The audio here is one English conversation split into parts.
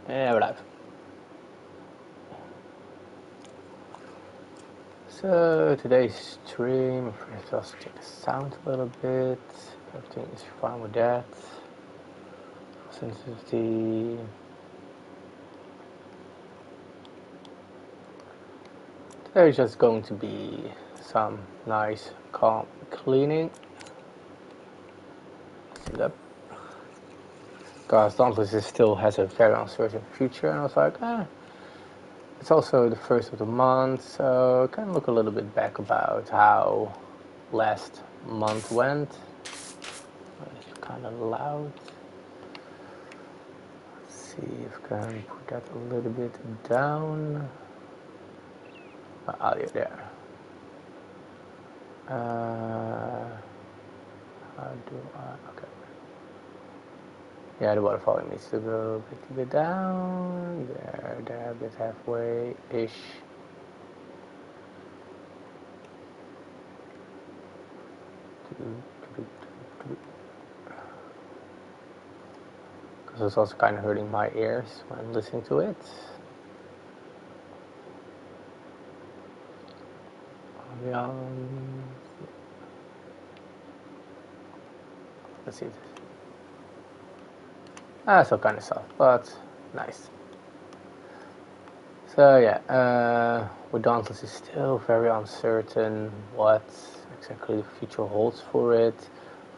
Yeah, we're live. So today's stream, first let's check the sound a little bit. Everything is fine with that. Sensitivity. Today's just going to be some nice, calm cleaning. Sit up. Because Dauntless still has a very uncertain future, and I was like, it's also the first of the month, so kind of look a little bit back about how last month went. It's kind of loud. Let's see if I can put that a little bit down. Audio there. How do I? Okay. Yeah, the waterfall needs to go a bit down. There, a bit halfway-ish. Because it's also kind of hurting my ears when listening to it. Let's see. Still kind of soft, but nice. So yeah, with Dauntless is still very uncertain what exactly the future holds for it.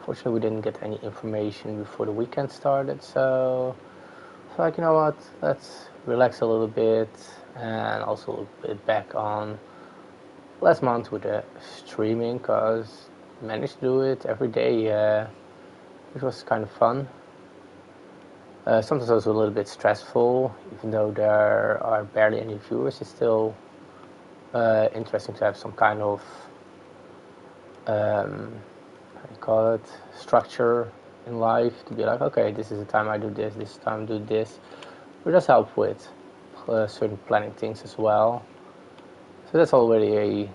Fortunately, we didn't get any information before the weekend started, so like, you know what, let's relax a little bit and also look a bit back on last month with the streaming, because I managed to do it every day. It was kind of fun. Sometimes also a little bit stressful, even though there are barely any viewers. It's still interesting to have some kind of how do you call it, structure in life, to be like, okay, this is the time I do this time I do this. It does help with certain planning things as well. So that's already a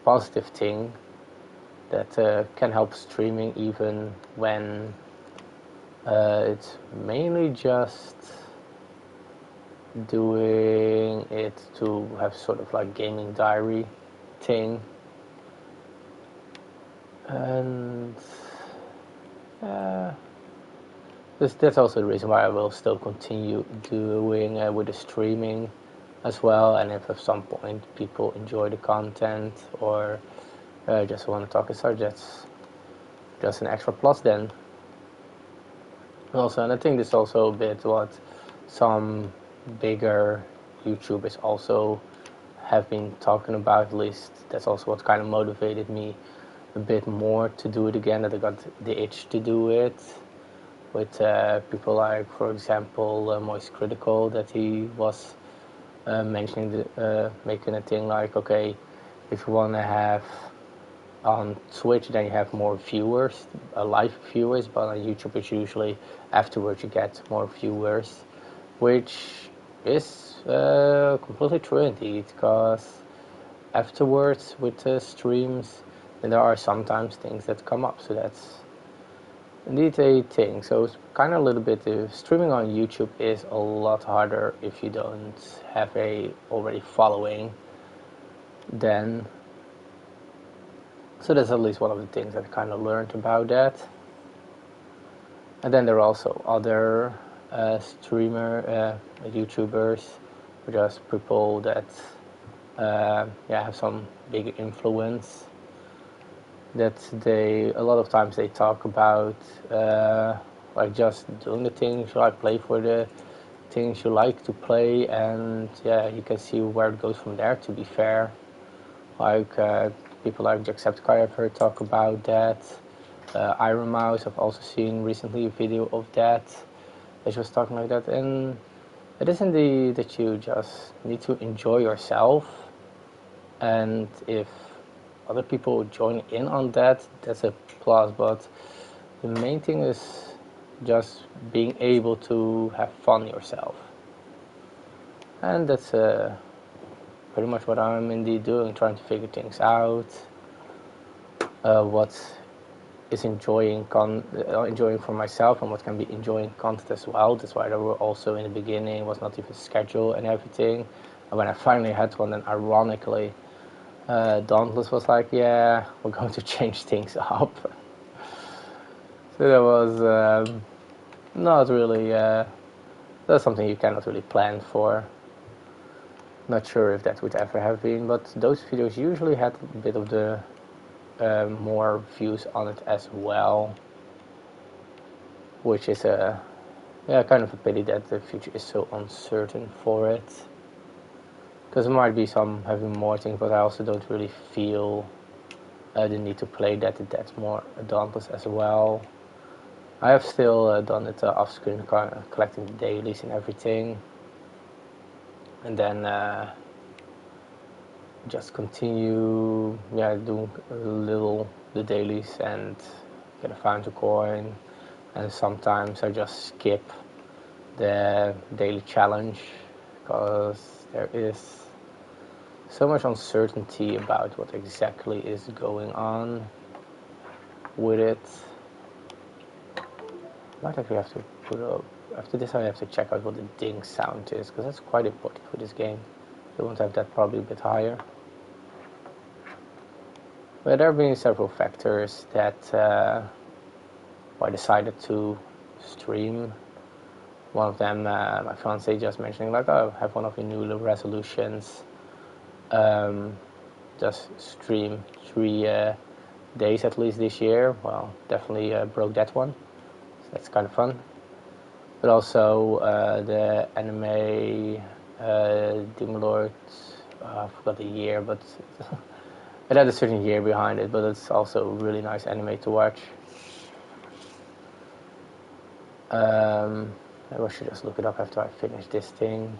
positive thing that can help streaming, even when it's mainly just doing it to have sort of like gaming diary thing. And that's also the reason why I will still continue doing with the streaming as well. And if at some point people enjoy the content or just want to talk as such, that's just an extra plus then. Also, and I think this is also a bit what some bigger YouTubers also have been talking about. At least that's also what kind of motivated me a bit more to do it again, that I got the itch to do it, with people like, for example, Moist Critical, that he was mentioning, making a thing like, okay, if you want to have on Twitch, then you have more viewers, live viewers, but on YouTube it's usually afterwards you get more viewers, which is completely true indeed, because afterwards with the streams, then there are sometimes things that come up, so that's indeed a thing. So it's kind of a little bit, streaming on YouTube is a lot harder if you don't have a already following, then. So that's at least one of the things that I kind of learned about that. And then there are also other YouTubers, or just people that have some big influence. That a lot of times they talk about like just doing the things you like, play for the things you like to play, and yeah, you can see where it goes from there. To be fair, like people like Jacksepticeye, I've heard talk about that. Iron Mouse, I've also seen recently a video of that. She was talking like that, and it is indeed that you just need to enjoy yourself, and if other people join in on that, that's a plus. But the main thing is just being able to have fun yourself, and that's pretty much what I'm indeed doing, trying to figure things out. What is enjoying for myself and what can be enjoying content as well. That's why there were also in the beginning was not even scheduled and everything. And when I finally had one, then ironically, Dauntless was like, yeah, we're going to change things up. So that was not really, that's something you cannot really plan for. Not sure if that would ever have been, but those videos usually had a bit of the more views on it as well, which is kind of a pity that the future is so uncertain for it. Because there might be some having more things, but I also don't really feel the need to play that. That's more Dauntless as well. I have still done it off screen, collecting the dailies and everything, and then just continue doing the dailies and get a fountain coin, and sometimes I just skip the daily challenge because there is so much uncertainty about what exactly is going on with it. Might actually have to put up after this. I have to check out what the ding sound is because that's quite important for this game. You won't have that probably a bit higher. But there have been several factors that I decided to stream. One of them, my fiance just mentioning, like, oh, have one of your new resolutions. Just stream 3 days at least this year. Well, definitely broke that one. So that's kind of fun. But also the anime Demon Lord, I forgot the year, but it had a certain year behind it, but it's also a really nice anime to watch. Maybe I should just look it up after I finish this thing.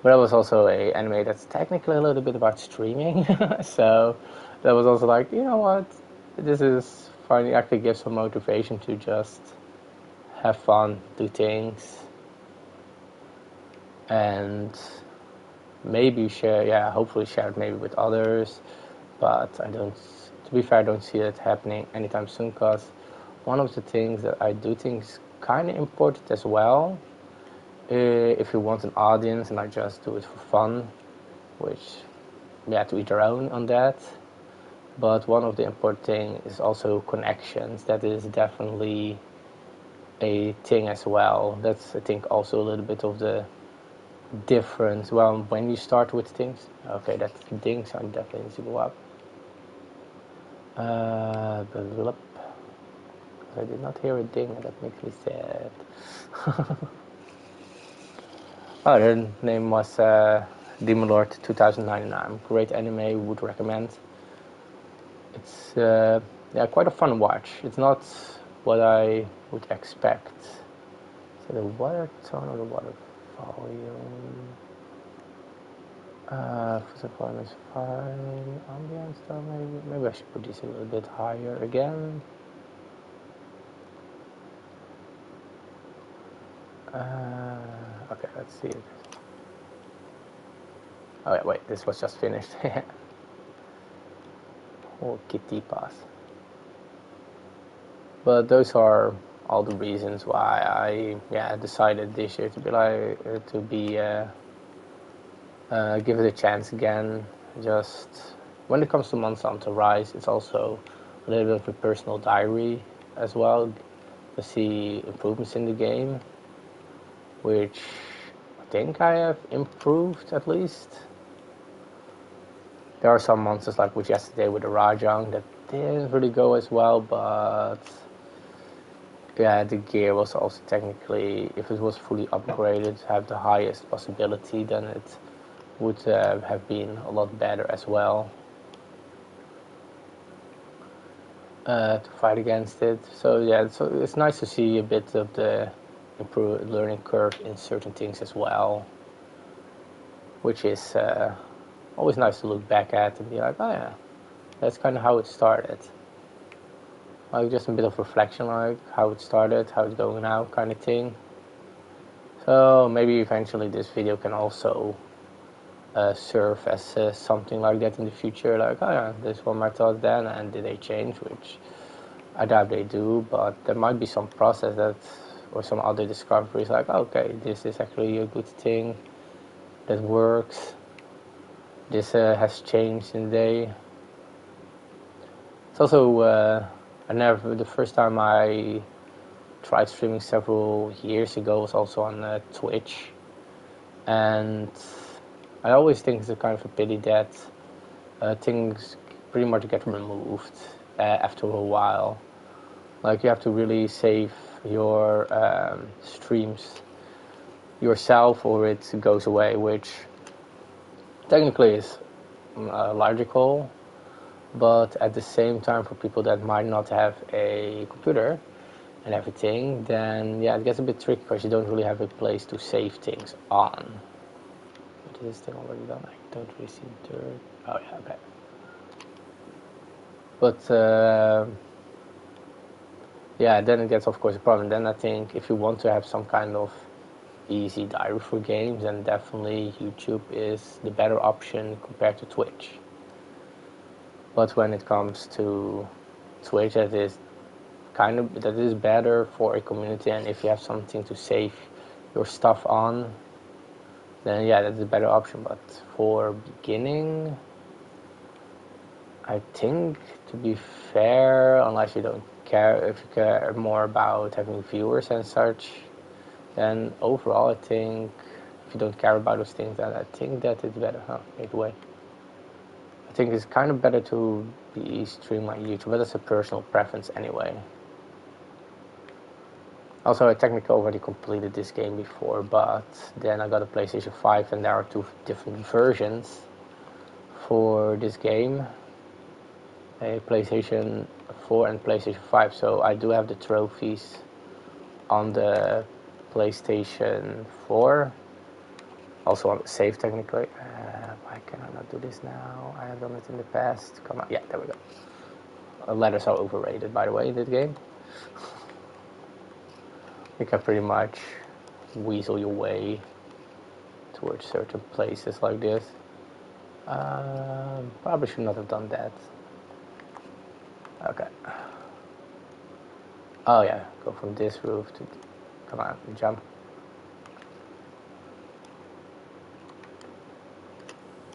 But that was also a anime that's technically a little bit about streaming, so that was also like, you know what, this is finally actually gives some motivation to just have fun, do things, and maybe share, hopefully share it maybe with others, but to be fair, I don't see it happening anytime soon, because one of the things that I do think is kind of important as well, if you want an audience and not just do it for fun, which you have to eat your own on that, but one of the important things is also connections. That is definitely a thing as well. That's, I think, also a little bit of the difference. Well, when you start with things, okay, that's the thing, so I definitely need to go up. I did not hear a ding, and that makes me sad. Oh, the name was Demon Lord 2099. Great anime, would recommend. It's quite a fun watch. It's not what I would expect. So the water tone or the water volume? For the volume is fine. Ambience though, maybe I should put this a little bit higher again. Okay, let's see. Oh wait, this was just finished. Oh, kitty pass. But those are all the reasons why I decided this year to give it a chance again. Just when it comes to Monster Hunter Rise, it's also a little bit of a personal diary as well, to see improvements in the game, which I think I have improved at least. There are some monsters like with yesterday with the Rajang that didn't really go as well, but yeah, the gear was also technically, if it was fully upgraded, have the highest possibility, then it would have been a lot better as well to fight against it. So yeah, so it's nice to see a bit of the improved learning curve in certain things as well, which is always nice to look back at and be like, oh yeah, that's kind of how it started. Like just a bit of reflection, like how it started, how it's going now, kind of thing. So maybe eventually this video can also serve as something like that in the future. Like, oh yeah, this was my thought then, and did they change? Which I doubt they do, but there might be some process that, or some other discoveries. Like, okay, this is actually a good thing that works. This has changed in the day. It's also the first time I tried streaming several years ago was also on Twitch, and I always think it's a kind of a pity that things pretty much get removed after a while. Like, you have to really save your streams yourself, or it goes away, which technically is logical, but at the same time, for people that might not have a computer and everything, then yeah, it gets a bit tricky because you don't really have a place to save things on. Is this thing already done? I don't really see dirt. Oh yeah, okay. But yeah, then it gets, of course, a problem. Then I think if you want to have some kind of easy diary for games, then definitely YouTube is the better option compared to Twitch. But when it comes to Twitch, that is better for a community, and if you have something to save your stuff on, then yeah, that's a better option. But for beginning, I think, to be fair, unless you don't care, if you care more about having viewers and such, then overall I think if you don't care about those things, then I think that it's better. Either way, I think it's kind of better to be streaming on YouTube, but that's a personal preference anyway. Also, I technically already completed this game before, but then I got a PlayStation 5 and there are two different versions for this game, a PlayStation 4 and PlayStation 5, so I do have the trophies on the PlayStation 4, also on the save technically. Why can I not do this now? I have done it in the past. Come on, yeah, there we go. Letters are overrated, by the way, in this game. You can pretty much weasel your way towards certain places like this. Probably should not have done that. Okay. Oh yeah, go from this roof to... Come on, jump.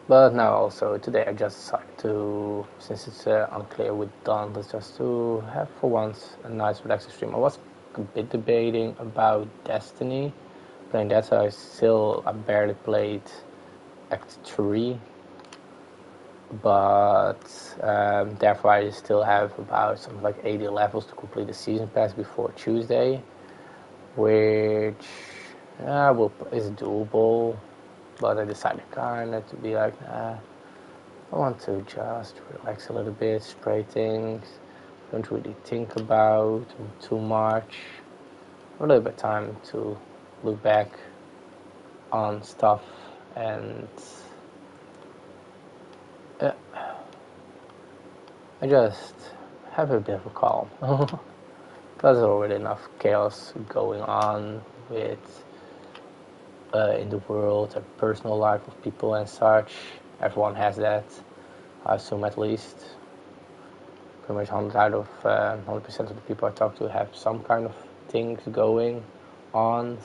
But now also, today I just decided to, since it's unclear with Dawn, let's just to have for once a nice relaxing stream. I was a bit debating about Destiny, playing that, so I barely played Act 3, but therefore I still have about something like 80 levels to complete the season pass before Tuesday, which is doable, but I decided kind of to be like, I want to just relax a little bit, spray things, don't really think about too much, a little bit of time to look back on stuff and I just have a bit of a calm. There's already enough chaos going on with in the world and personal life of people and such. Everyone has that, I assume, at least. Pretty much 100 out of 100% of the people I talk to have some kind of things going on.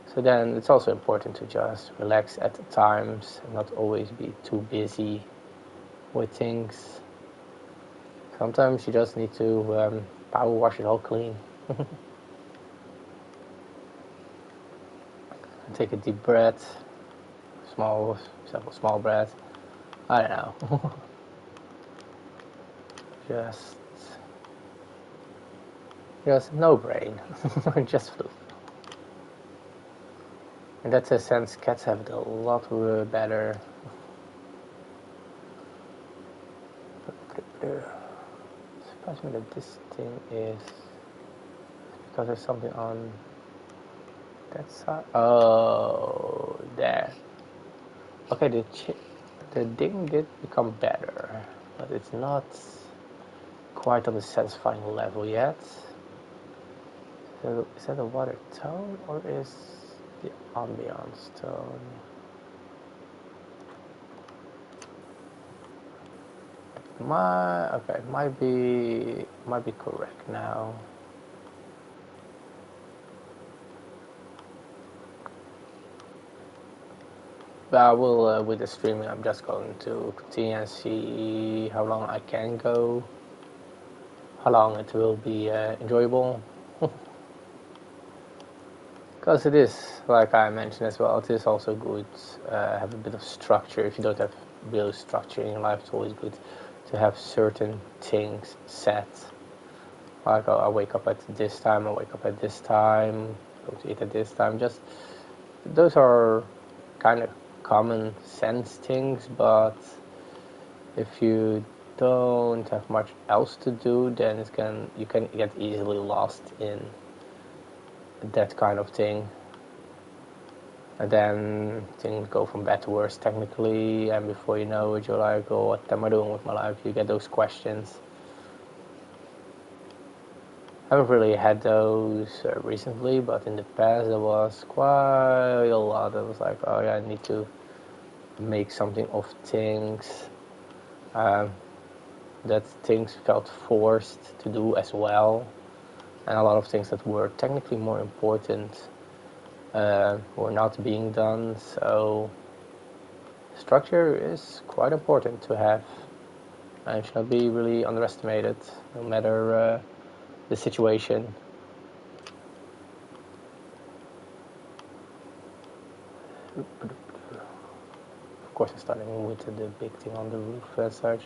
So then it's also important to just relax at the times and not always be too busy with things. Sometimes you just need to power wash it all clean. Take a deep breath, small breath. I don't know. just no brain, just flu. In that sense, cats have it a lot better. Surprised me that this thing is because there's something on that side. Oh, there. Okay, the thing did become better, but it's not quite on the satisfying level yet. So is that a water tone or is the ambiance tone. Okay, might be correct now. But I will, with the streaming, I'm just going to continue and see how long I can go, how long it will be enjoyable. Because it is, like I mentioned as well, it is also good have a bit of structure. If you don't have real structure in your life, it's always good to have certain things set. Like I wake up at this time, I wake up at this time, go to eat at this time. Just those are kind of common sense things, but if you don't have much else to do, then you can get easily lost in that kind of thing. And then things go from bad to worse technically, and before you know it, you're like, oh, what am I doing with my life? You get those questions. I haven't really had those recently, but in the past there was quite a lot. It was like, oh yeah, I need to make something of things. That things felt forced to do as well, and a lot of things that were technically more important were not being done. So structure is quite important to have, and it should not be really underestimated, no matter the situation. Of course, I'm starting with the big thing on the roof as such,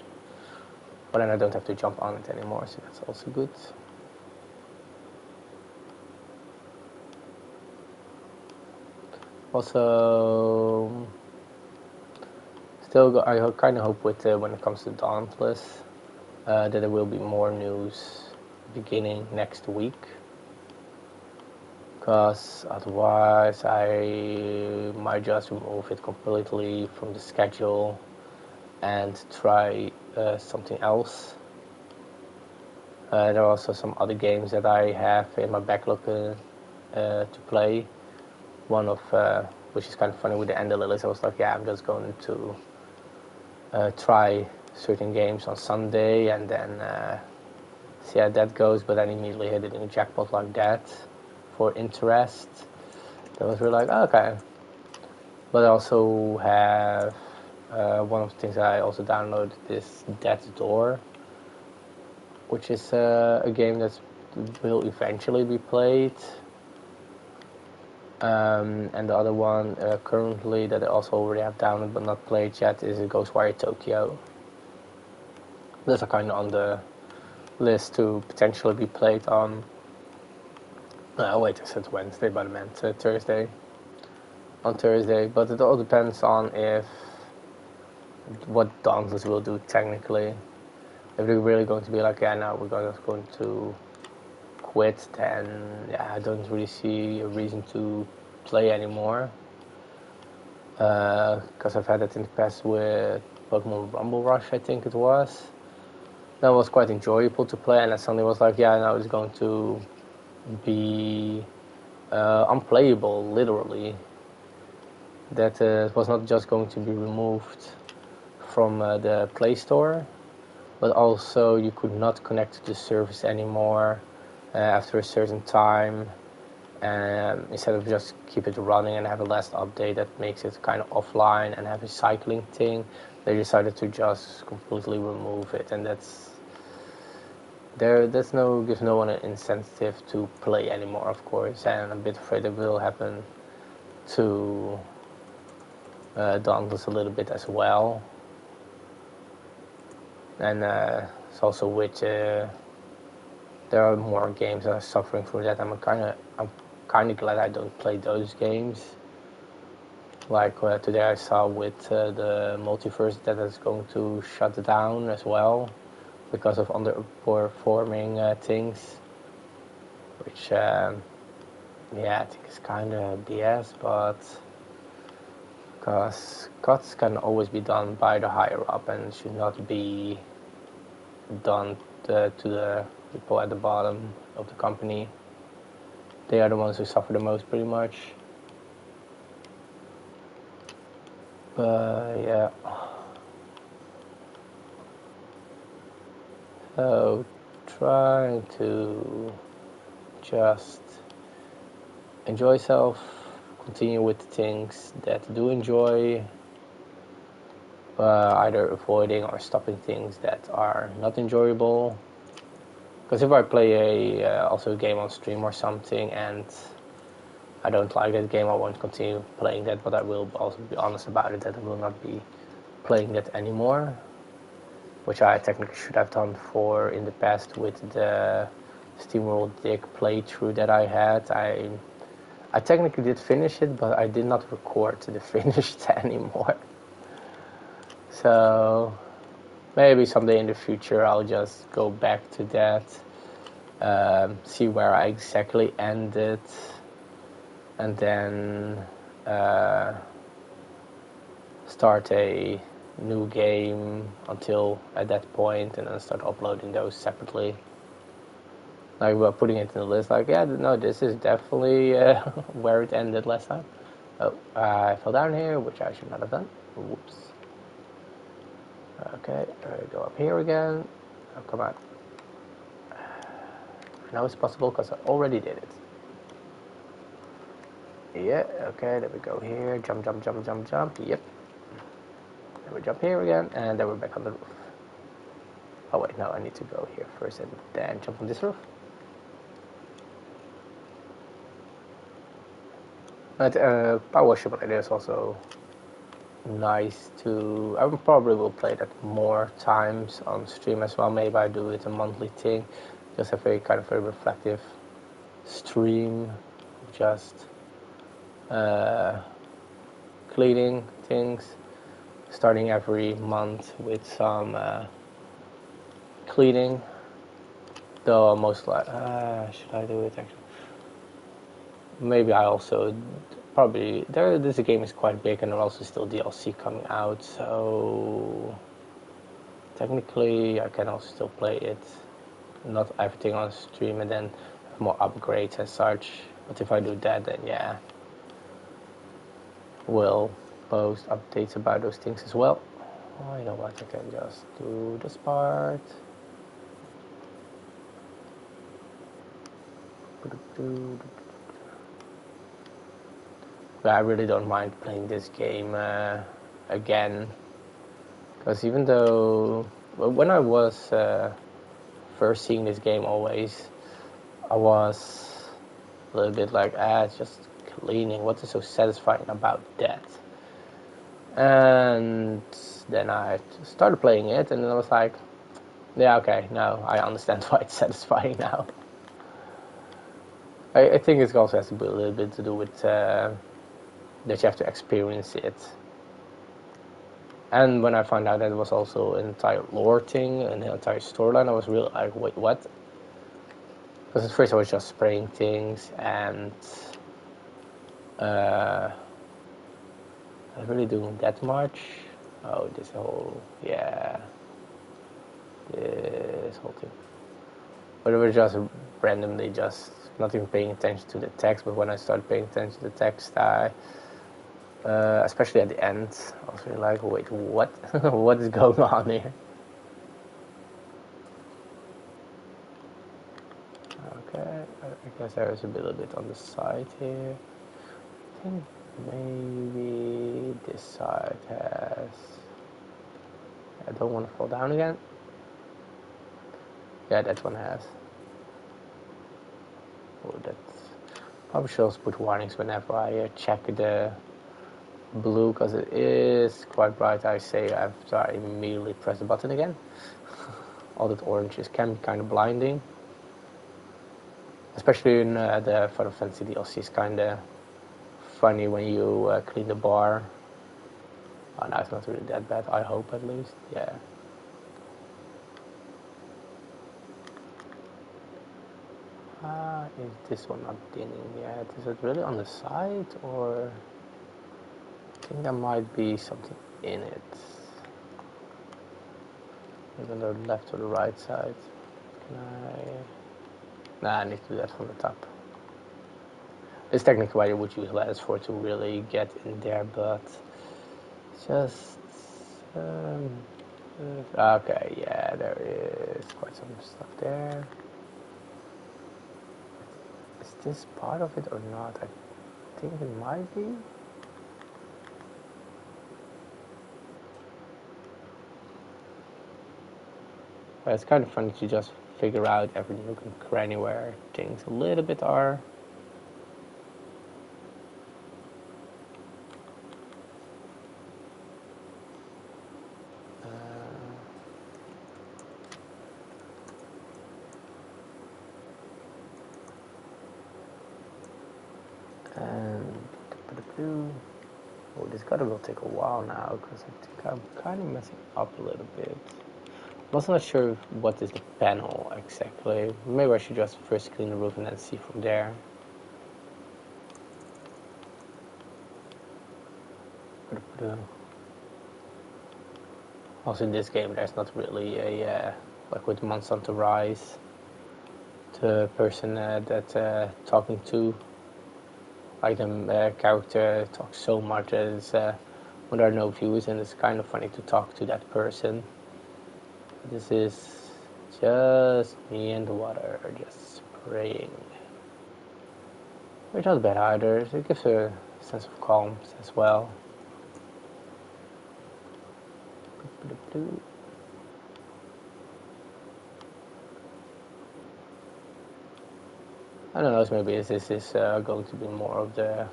but then I don't have to jump on it anymore, so that's also good. Also, still, I kind of hope with when it comes to Dauntless that there will be more news beginning next week, because otherwise I might just remove it completely from the schedule and try something else. There are also some other games that I have in my backlog to play. One of which is kind of funny with the Ender Lilies. I was like, yeah, I'm just going to try certain games on Sunday and then see how that goes. But then immediately hit it in a jackpot like that for interest. That was really like, oh, okay. But I also have one of the things I also downloaded is Death's Door, which is a game that will eventually be played. And the other one currently that I also already have downloaded but not played yet is Ghostwire Tokyo. Those are kind of on the list to potentially be played on. Wait, I said Wednesday, but I meant Thursday. On Thursday, but it all depends on what Dauntless will do technically. If they're really going to be like, yeah, now we're just going to quit, then yeah, I don't really see a reason to play anymore. Because I've had it in the past with Pokemon Rumble Rush, I think it was. That was quite enjoyable to play, and I suddenly was like, yeah, now it's going to be unplayable, literally. That was not just going to be removed from the Play Store, but also you could not connect to the service anymore after a certain time. Instead of just keep it running and have a last update that makes it kind of offline and have a cycling thing, they decided to just completely remove it, and gives no one an incentive to play anymore, of course. And I'm a bit afraid it will happen to Dauntless a little bit as well. And it's also with there are more games that are suffering from that. I'm kind of glad I don't play those games. Like today I saw with the multiverse that is going to shut down as well because of underperforming things, which yeah, I think is kind of BS, but because cuts can always be done by the higher up and should not be done to the people at the bottom of the company. They are the ones who suffer the most, pretty much. But yeah. So trying to just enjoy yourself, continue with things that do enjoy, either avoiding or stopping things that are not enjoyable. Because if I play also a game on stream or something and I don't like that game, I won't continue playing that, but I will also be honest about it that I will not be playing that anymore, which I technically should have done for in the past with the SteamWorld Dig playthrough that I had. I technically did finish it, but I did not record the finished anymore. So maybe someday in the future I'll just go back to that, see where I exactly ended, and then start a new game until at that point, and then start uploading those separately. Like putting it in the list, like, yeah, no, this is definitely where it ended last time. Oh, I fell down here, which I should not have done. Whoops. Okay, go up here again. Oh, come on. Now it's possible because I already did it. Yeah, okay, there we go here. Jump, jump, jump, jump, jump. Yep. Then we jump here again, and then we're back on the roof. Oh wait, no, I need to go here first and then jump on this roof. But Power Simulator is also nice to... I probably will play that more times on stream as well. Maybe I do it a monthly thing. Just have a kind of a reflective stream. Just cleaning things. Starting every month with some cleaning. Though most like... should I do it actually? Maybe I also... Probably... This game is quite big and there's also still DLC coming out, so... Technically, I can also still play it. Not everything on stream and then more upgrades and such. But if I do that, then yeah. We'll post updates about those things as well. Oh, you know what? I can just do this part. But I really don't mind playing this game again. Because even though... When I was first seeing this game always, I was a little bit like, it's just cleaning. What is so satisfying about that? And then I started playing it, and then I was like, yeah, okay, now I understand why it's satisfying now. I think it also has a little bit to do with that you have to experience it. And when I found out that it was also an entire lore thing, an entire storyline, I was really like, wait, what? Because at first I was just spraying things, and I was really doing that much. Oh, this whole thing. But it was just randomly, just not even paying attention to the text. But when I started paying attention to the text, I, especially at the end, I was really like, wait, what? What is going on here? Okay, I guess there is a little bit on the side here. I think maybe this side has... I don't want to fall down again. Yeah, that one has. Oh, that's... Probably should also put warnings whenever I check the blue, because it is quite bright. I say after I immediately press the button again. All that oranges can be kind of blinding. Especially in the Final Fantasy DLC is kind of funny when you clean the bar. Oh, no, it's not really that bad, I hope at least. Yeah. Is this one not dimming yet? Is it really on the side, or... I think there might be something in it. Maybe on the left or the right side. Can I... Nah, I need to do that from the top. It's technically why you would use lattice for to really get in there, but Just okay, yeah, there is quite some stuff there. Is this part of it or not? I think it might be. But it's kind of funny to just figure out every nook and cranny where things a little bit are. And oh, this gutter will take a while now because I think I'm kind of messing up a little bit. I'm also not sure what is the panel exactly. Maybe I should just first clean the roof and then see from there. Also in this game there's not really a, like with Monster Hunter Rise, the person that talking to, like the character talks so much that it's, when there are no views and it's kind of funny to talk to that person. This is just me and the water, just spraying. Which is not bad either, it gives a sense of calm as well. I don't know, maybe this is going to be more of the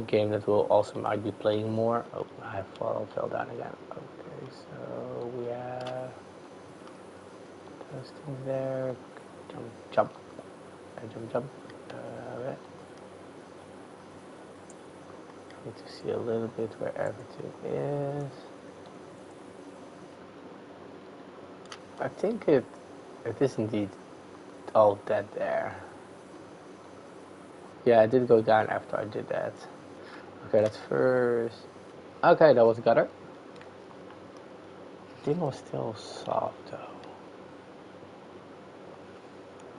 game that we'll also might be playing more. Oh, I fell down again. Okay, so we have those things there. Jump. Jump. Right. Need to see a little bit where everything is. I think it is indeed all dead there. Yeah, I did go down after I did that. Okay, that's first. Okay, that was gutter. The thing was still soft though.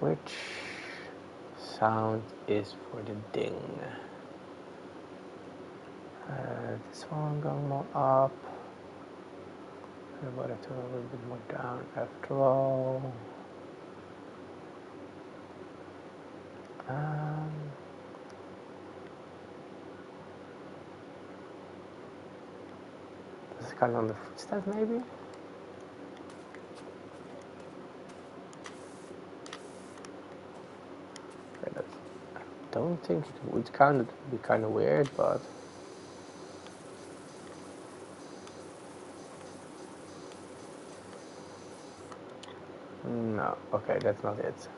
Which sound is for the ding? This one going more up. But I took a little bit more down after all. This is kind of on the footsteps, maybe. Okay, I don't think it would kind of be kind of weird, but no. Okay, that's not it.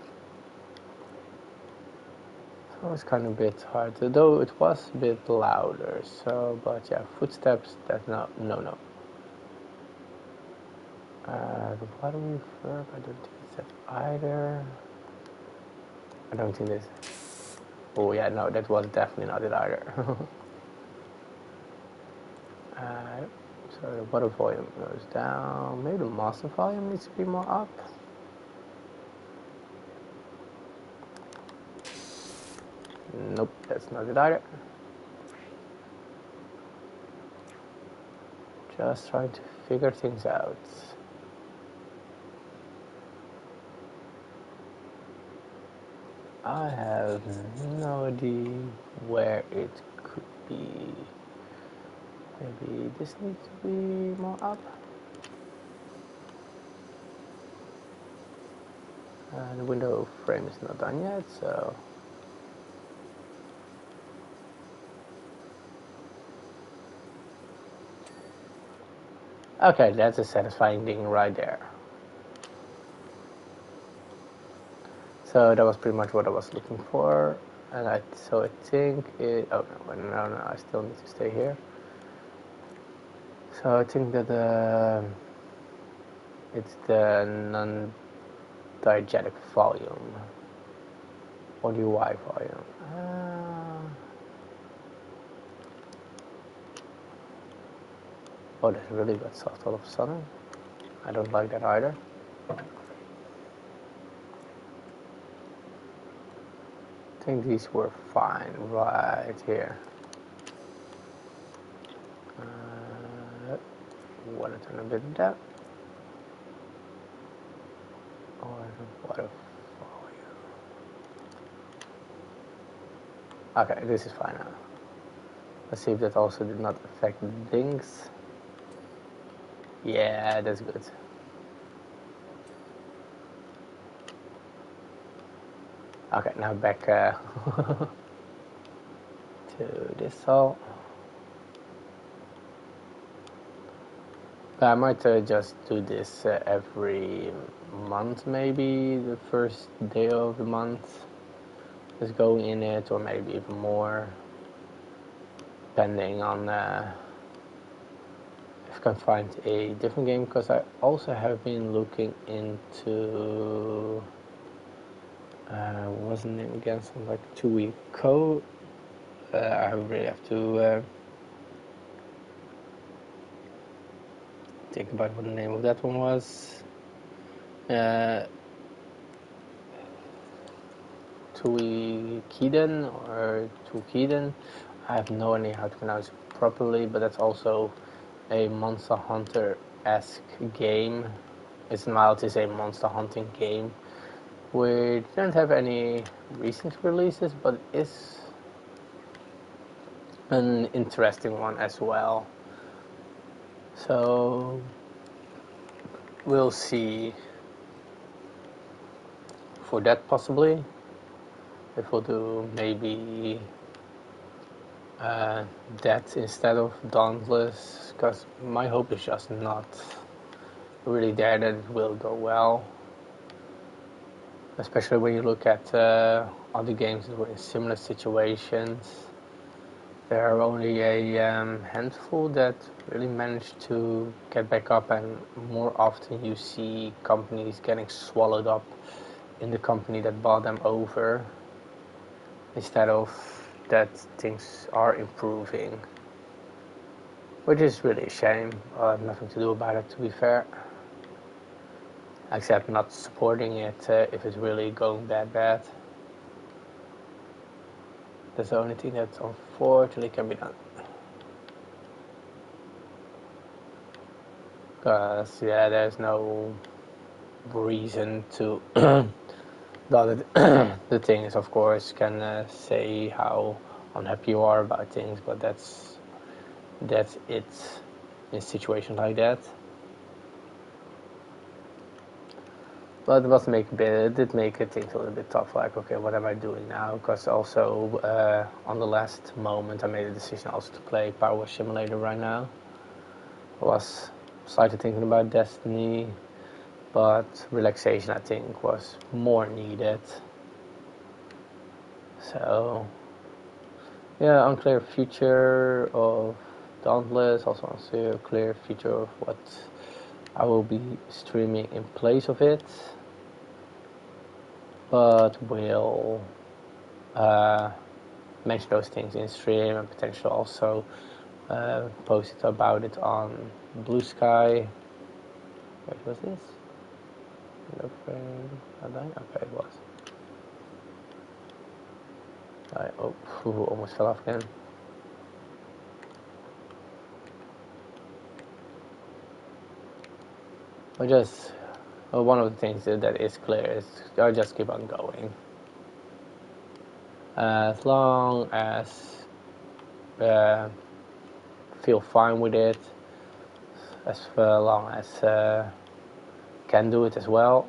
So it's kind of a bit hard, though it was a bit louder. So, but yeah, footsteps. That's not no. The water reverb. I don't think it's that either. I don't think this. Oh yeah, no, that was definitely not it either. So the water volume goes down. Maybe the master volume needs to be more up. Nope, that's not it either. Just trying to figure things out. I have no idea where it could be. Maybe this needs to be more up. The window frame is not done yet, so okay, that's a satisfying thing right there. So that was pretty much what I was looking for, and I think it. Oh no! I still need to stay here. So I think that it's the non-diegetic volume or the UI volume. Oh, that's really got soft all of a sudden. I don't like that either. I think these were fine right here. want to turn a bit down. Or what if... Okay, this is fine now. Let's see if that also did not affect things. Yeah, that's good. Okay, now back to this hall. I might just do this every month, maybe the first day of the month. Just go in it, or maybe even more, depending on if I can find a different game. Because I also have been looking into what was the name again? Something like 2-week code. I really have to think about what the name of that one was. Tuikiden or Tukiden. I have no idea how to pronounce it properly, but that's also a Monster Hunter-esque game. It's not to say monster hunting game. We don't have any recent releases, but it is an interesting one as well. So we'll see for that possibly. If we'll do maybe that instead of Dauntless, because my hope is just not really there that it will go well. Especially when you look at other games that were in similar situations. There are only a handful that really managed to get back up, and more often you see companies getting swallowed up in the company that bought them over, instead of that things are improving, which is really a shame. I have nothing to do about it, to be fair, except not supporting it if it's really going bad. That's the only thing that unfortunately can be done. Because, yeah, there's no reason to... the thing is, of course, can say how unhappy you are about things, but that's it in a situation like that. But it did make things a little bit tough, like, okay, what am I doing now? Because also, on the last moment, I made a decision also to play Power Wash Simulator right now. I was slightly thinking about Destiny, but relaxation, I think, was more needed. So, yeah, unclear future of Dauntless, also unclear future of what I will be streaming in place of it. But we'll mention those things in stream, and potentially also post it about it on Blue Sky. What was this? Okay, it was. Almost fell off again. But just one of the things that is clear is I just keep on going. As long as feel fine with it, as long as can do it as well.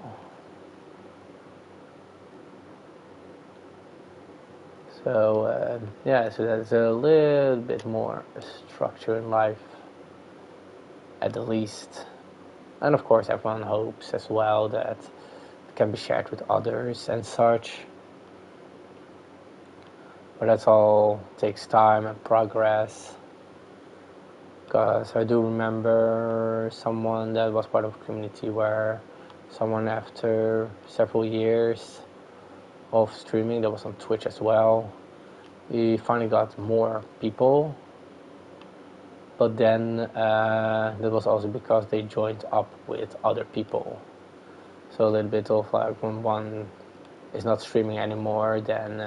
So yeah, so there's a little bit more structure in life, at the least. And of course everyone hopes as well that it can be shared with others and such. But that's all takes time and progress. Because I do remember someone that was part of a community where someone, after several years of streaming, that was on Twitch as well, he finally got more people. But then that was also because they joined up with other people. So a little bit of like, when one is not streaming anymore, then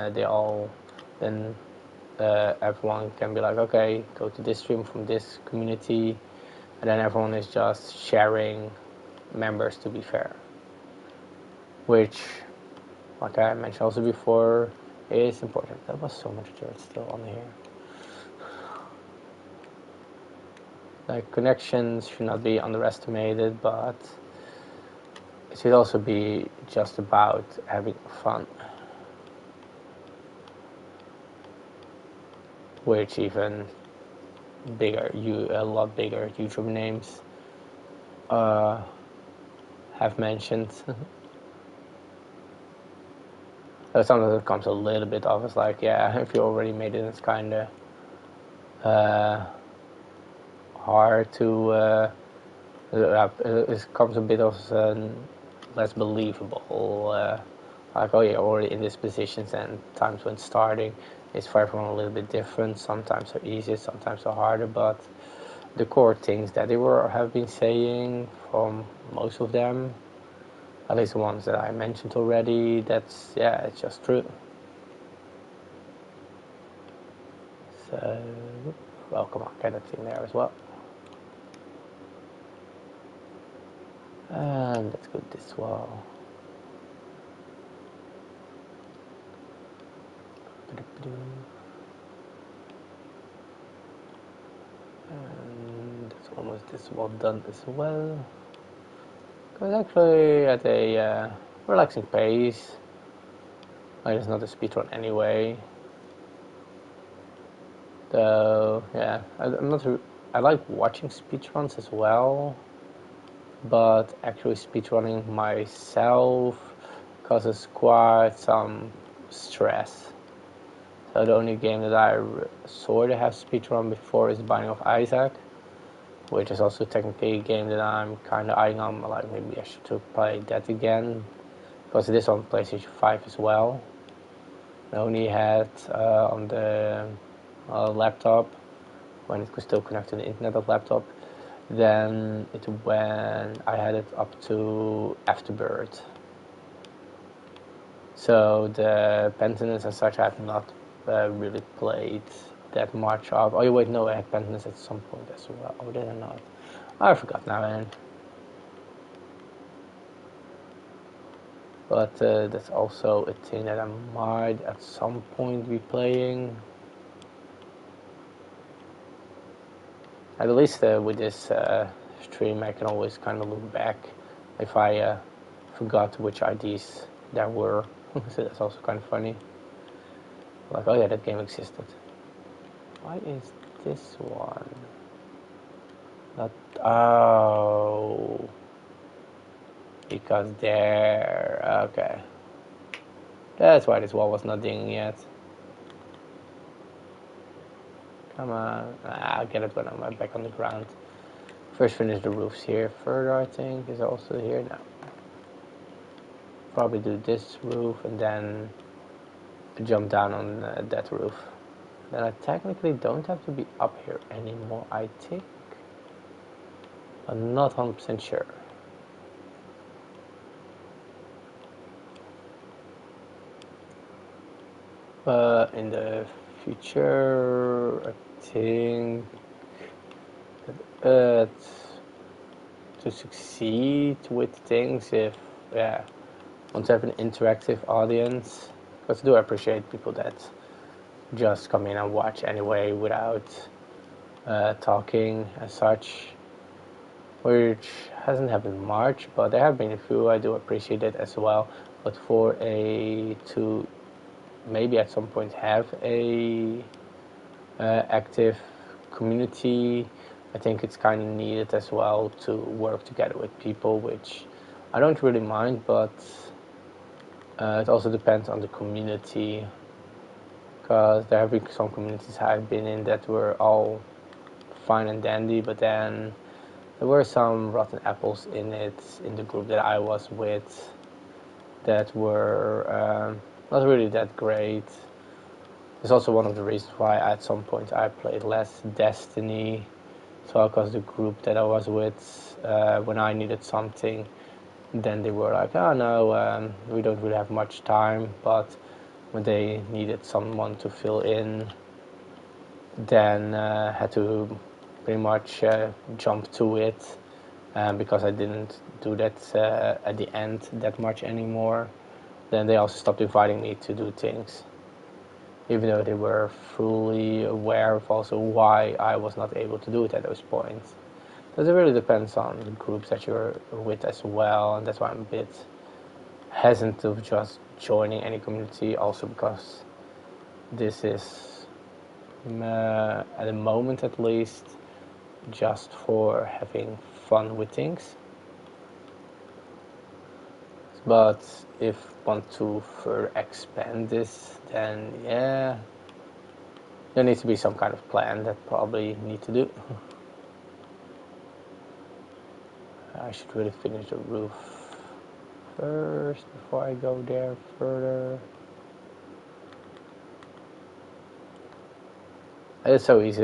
everyone can be like, okay, go to this stream from this community, and then everyone is just sharing members, to be fair, which, like I mentioned also before, is important. That was so much dirt still on here. Like, connections should not be underestimated, but it should also be just about having fun. Which even a lot bigger YouTube names have mentioned. Sometimes it comes a little bit off as like, yeah, if you already made it, it's kind of hard to. It comes a bit of less believable. Like, oh yeah, already in these positions, and times when starting is for everyone a little bit different. Sometimes they're easier, sometimes they're harder, but the core things that they have been saying from most of them, at least the ones that I mentioned already, it's just true. So, well, come on, get that thing there as well. And let's go this wall. And that's almost this wall done as well. Because actually at a relaxing pace. Like, it's not a speedrun anyway. Though, yeah, I like watching speedruns as well, but actually speedrunning myself causes quite some stress. So the only game that I sort of have speedrun before is Binding of Isaac, which is also technically a game that I'm kind of eyeing on. Like, maybe I should play that again, because it is on PlayStation 5 as well. I only had on the laptop, when it was still connected to the internet of laptop, then when I had it up to Afterbirth. So the Pentanus and such I have not really played that much of. Oh wait, no, I had Pentanus at some point as well. Or did I not? I forgot now, man. But that's also a thing that I might at some point be playing. At least with this stream, I can always kind of look back if I forgot which IDs there were. So that's also kind of funny. Like, oh yeah, that game existed. Why is this one not? Oh, because there. Okay, that's why this wall was not dinging yet. Come on, I'll get it when I'm back on the ground. First finish the roofs here. Further, I think, is also here now. Probably do this roof and then jump down on that roof. Then I technically don't have to be up here anymore, I think. I'm not 100% sure. But in the future, I think to succeed with things, if want to have an interactive audience, because I do appreciate people that just come in and watch anyway without talking as such, which hasn't happened much, but there have been a few. I do appreciate it as well. But to maybe at some point have a active community, I think it's kind of needed as well to work together with people, which I don't really mind, but it also depends on the community, because there have been some communities I've been in that were all fine and dandy, but then there were some rotten apples in the group that I was with, that were not really that great. It's also one of the reasons why at some point I played less Destiny, so because the group that I was with, when I needed something, then they were like, oh no, we don't really have much time, but when they needed someone to fill in, then had to pretty much jumped to it, because I didn't do that at the end that much anymore. Then they also stopped inviting me to do things, even though they were fully aware of also why I was not able to do it at those points. Because it really depends on the groups that you're with as well, and that's why I'm a bit hesitant of just joining any community, also because this is, at the moment at least, just for having fun with things. But if want to further expand this, then yeah, there needs to be some kind of plan that probably need to do. I should really finish the roof first before I go there further. It's so easy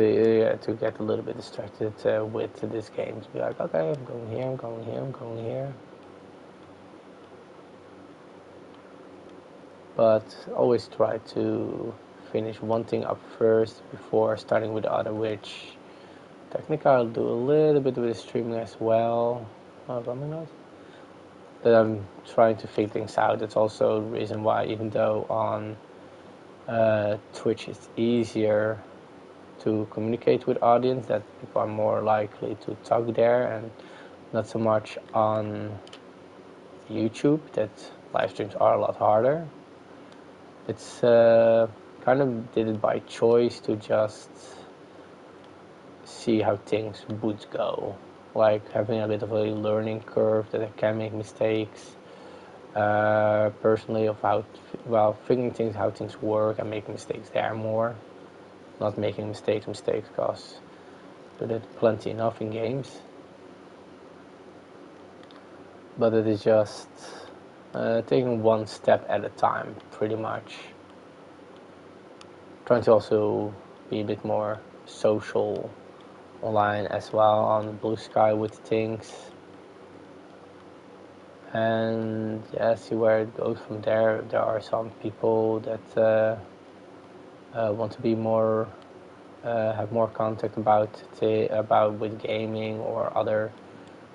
to get a little bit distracted with this game. To be like, okay, I'm going here, I'm going here, I'm going here. But always try to finish one thing up first before starting with the other, which technically I'll do a little bit with the streaming as well. But I'm trying to figure things out. That's also the reason why, even though on Twitch it's easier to communicate with audience, that people are more likely to talk there, and not so much on YouTube, that live streams are a lot harder. It's kind of did it by choice to just see how things would go, like having a bit of a learning curve that I can make mistakes, personally, of figuring things, how things work, and making mistakes there more, not making mistakes because we did plenty enough in games. But it is just taking one step at a time, pretty much. Trying to also be a bit more social online as well on Blue Sky with things, and yeah, see where it goes from there. There are some people that want to be more, have more contact about with gaming or other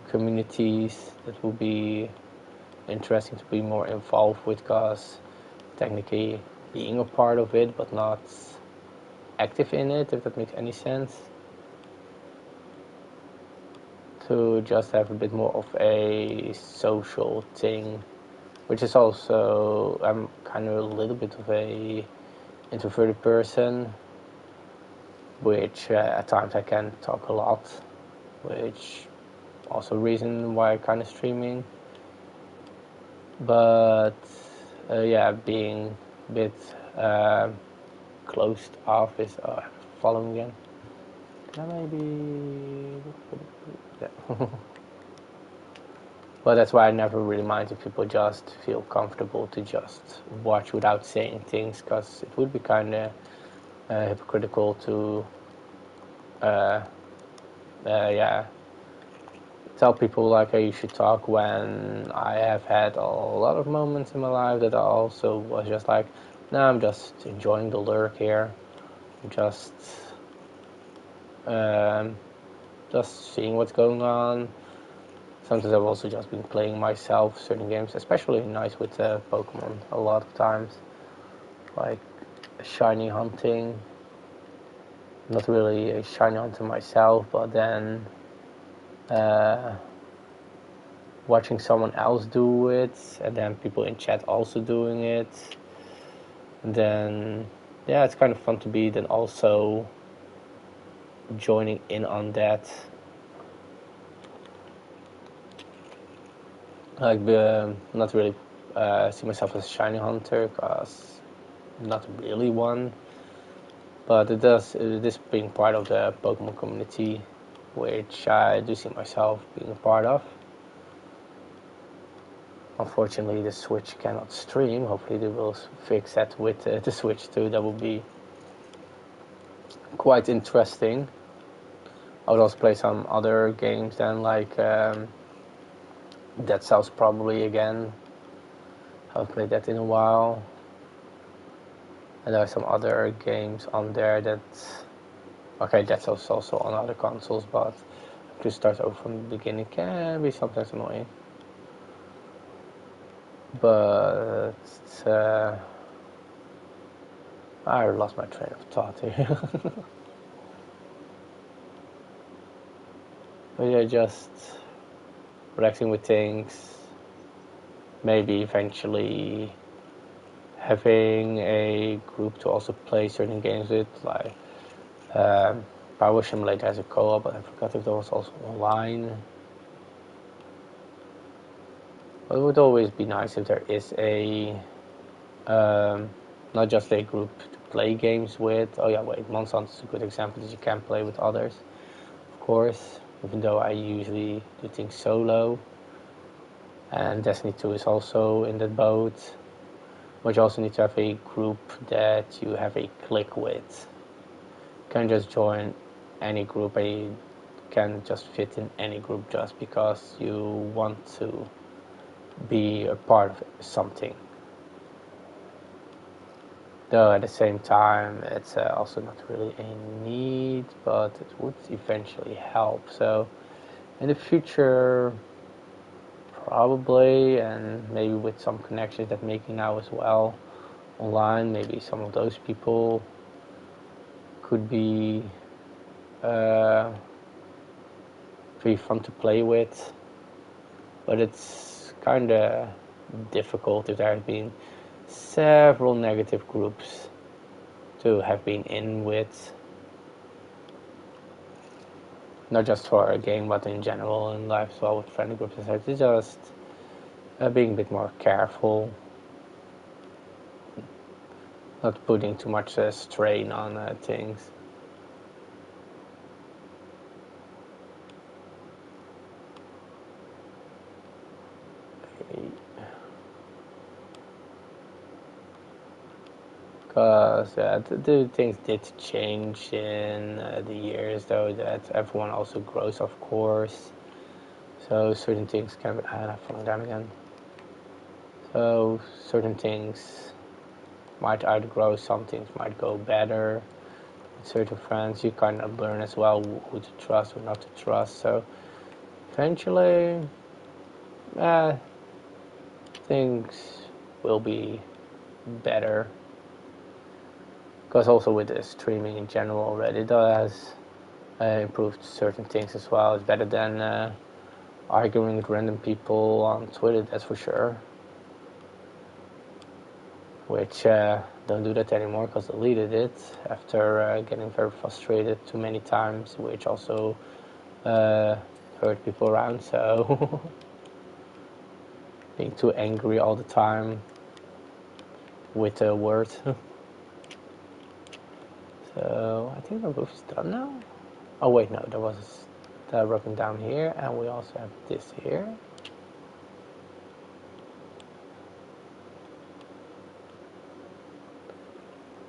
communities that will be interesting to be more involved with, because technically being a part of it but not active in it, if that makes any sense, to just have a bit more of a social thing, which is also, I'm kind of a little bit of a introverted person, which at times I can talk a lot, which also reason why I kind of streaming. But yeah, being a bit closed off is following again. Can I maybe? Yeah. But that's why I never really mind if people just feel comfortable to just watch without saying things, because it would be kind of hypocritical to yeah, tell people like, hey, you should talk, when I have had a lot of moments in my life that I also was just like, no, I'm just enjoying the lurk here, just seeing what's going on. Sometimes I've also just been playing myself certain games, especially nice with Pokemon a lot of times, like shiny hunting. Not really a shiny hunter myself, but then watching someone else do it, and then people in chat also doing it. And then yeah, it's kind of fun to be then also joining in on that. Like, not really see myself as a shiny hunter, because not really one, but it is being part of the Pokemon community, which I do see myself being a part of. Unfortunately, the Switch cannot stream. Hopefully they will fix that with the Switch too. That will be quite interesting. I would also play some other games then, like Dead Cells probably again. I haven't played that in a while. And there are some other games on there that Okay, that's also on other consoles, but to start over from the beginning can be sometimes annoying. But I lost my train of thought here. But yeah, just relaxing with things. Maybe eventually having a group to also play certain games with, like Power Simulator has a co-op, but I forgot if there was also online. But it would always be nice if there is a not just a group to play games with. Oh yeah, wait, Monsanto is a good example that you can play with others, of course. Even though I usually do things solo, and Destiny 2 is also in that boat. But you also need to have a group that you have a click with. You can't just join any group. You can just fit in any group just because you want to be a part of something. Though at the same time, it's also not really a need, but it would eventually help. So in the future, probably, and maybe with some connections that making now as well online, maybe some of those people could be pretty fun to play with. But it's kind of difficult if there have been several negative groups to have been in with. Not just for a game, but in general in life as well with friendly groups and such. It's just being a bit more careful, not putting too much strain on things. Because the things did change in the years, though, that everyone also grows, of course. So certain things can be... I've fallen down again. So certain things might outgrow, some things might go better. With certain friends, you kind of learn as well who to trust, who not to trust. So eventually, things will be better. Because also with the streaming in general already, it has improved certain things as well. It's better than arguing with random people on Twitter, that's for sure. Which don't do that anymore because deleted it after getting very frustrated too many times, which also hurt people around. So being too angry all the time with a word. So I think the roof is done now. Oh wait, no, there was the broken down here, and we also have this here.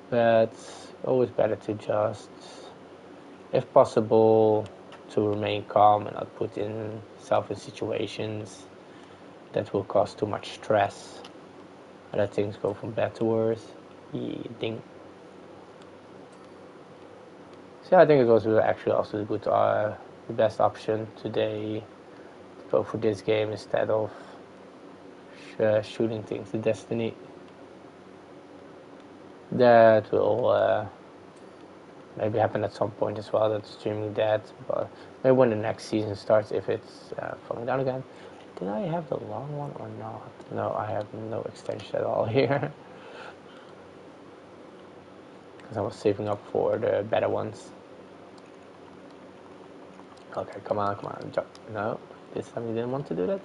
But always better to just, if possible, to remain calm and not put in self in situations that will cause too much stress, and let things go from bad to worse. Ding. So I think it was actually also the best option today to go for this game instead of shooting things to Destiny. That will maybe happen at some point as well, that streaming dead, but maybe when the next season starts, if it's falling down again. Did I have the long one or not? No, I have no extension at all here. Because I was saving up for the better ones. Okay, come on, jump. No, this time you didn't want to do that.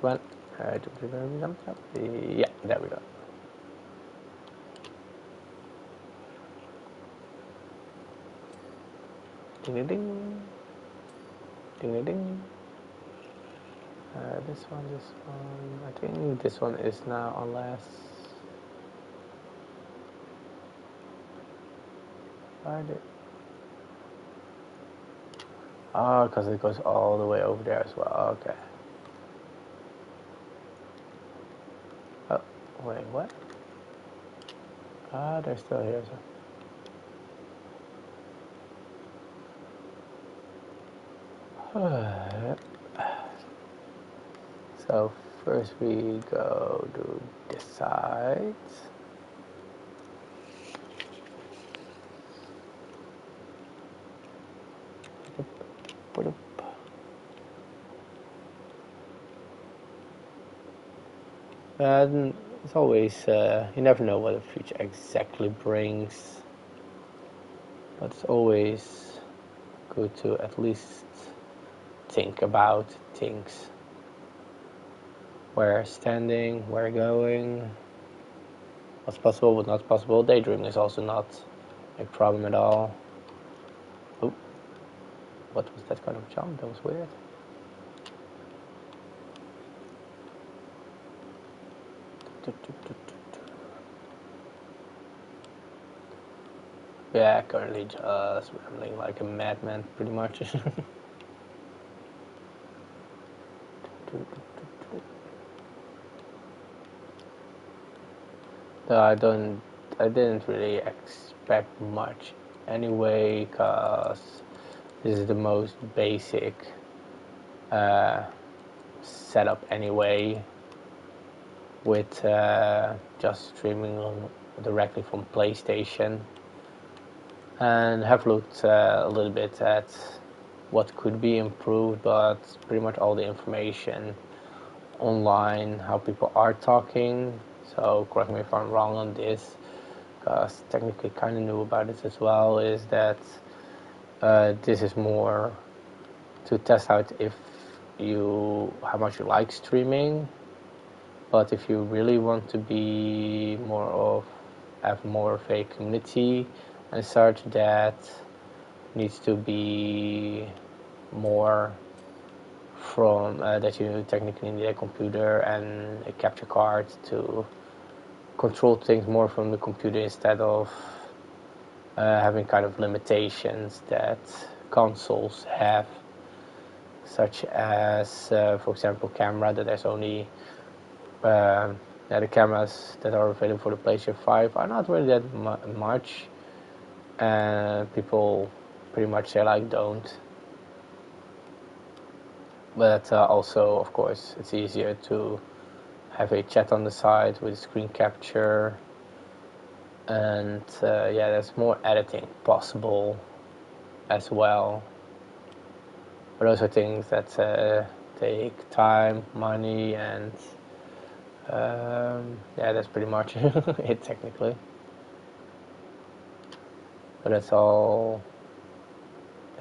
Come on. Jump. Yeah, there we go. Ding ding ding. Ding ding ding. This one. I think this one is now unless. Why did? Oh, because it goes all the way over there as well. Okay. Oh, wait, what? Ah, they're still here. So. So first we go to this side. And it's always, you never know what the future exactly brings, but it's always good to at least think about things. Where standing, where going, what's possible, what's not possible. Daydreaming is also not a problem at all. Oh, what was that kind of jump? That was weird. Yeah, currently just rambling like a madman, pretty much. I didn't really expect much anyway, cause this is the most basic setup anyway, with just streaming on directly from PlayStation, and have looked a little bit at what could be improved, but pretty much all the information online, how people are talking. So correct me if I'm wrong on this, because technically kind of knew about it as well, is that this is more to test out if how much you like streaming, but if you really want to be have more of a community and such, that needs to be more from that you technically need a computer and a capture card to control things more from the computer instead of having kind of limitations that consoles have, such as, for example, camera, that there's only the cameras that are available for the PlayStation 5 are not really that much, and people pretty much say like don't. But also, of course, it's easier to have a chat on the side with screen capture, and yeah, there's more editing possible as well. But also things that take time, money, and yeah, that's pretty much it technically. But that's all,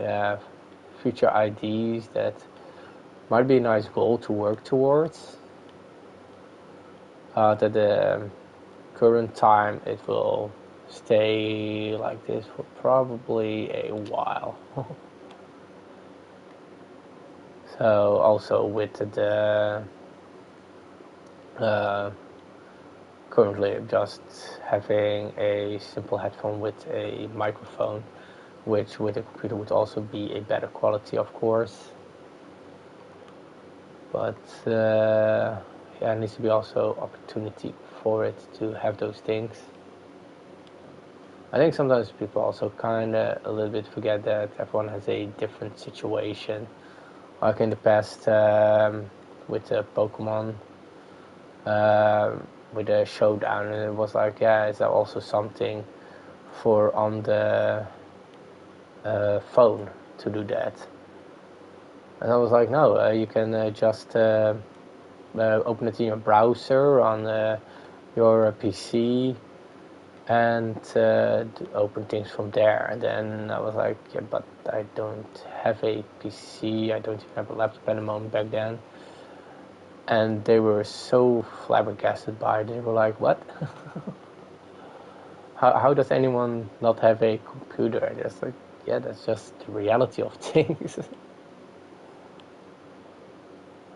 yeah, future ideas that might be a nice goal to work towards. At the current time, it will stay like this for probably a while. So also with the currently just having a simple headphone with a microphone, which with a computer would also be a better quality, of course. But yeah, there needs to be also opportunity for it to have those things. I think sometimes people also kind of a little bit forget that everyone has a different situation. Like in the past with Pokemon, with the showdown, and it was like, yeah, is there also something for on the phone to do that? And I was like, no, you can just open it in your browser on your PC and open things from there. And then I was like, yeah, but I don't have a PC, I don't even have a laptop at the moment back then. And they were so flabbergasted by it. They were like, what? how does anyone not have a computer? And it's like, yeah, that's just the reality of things.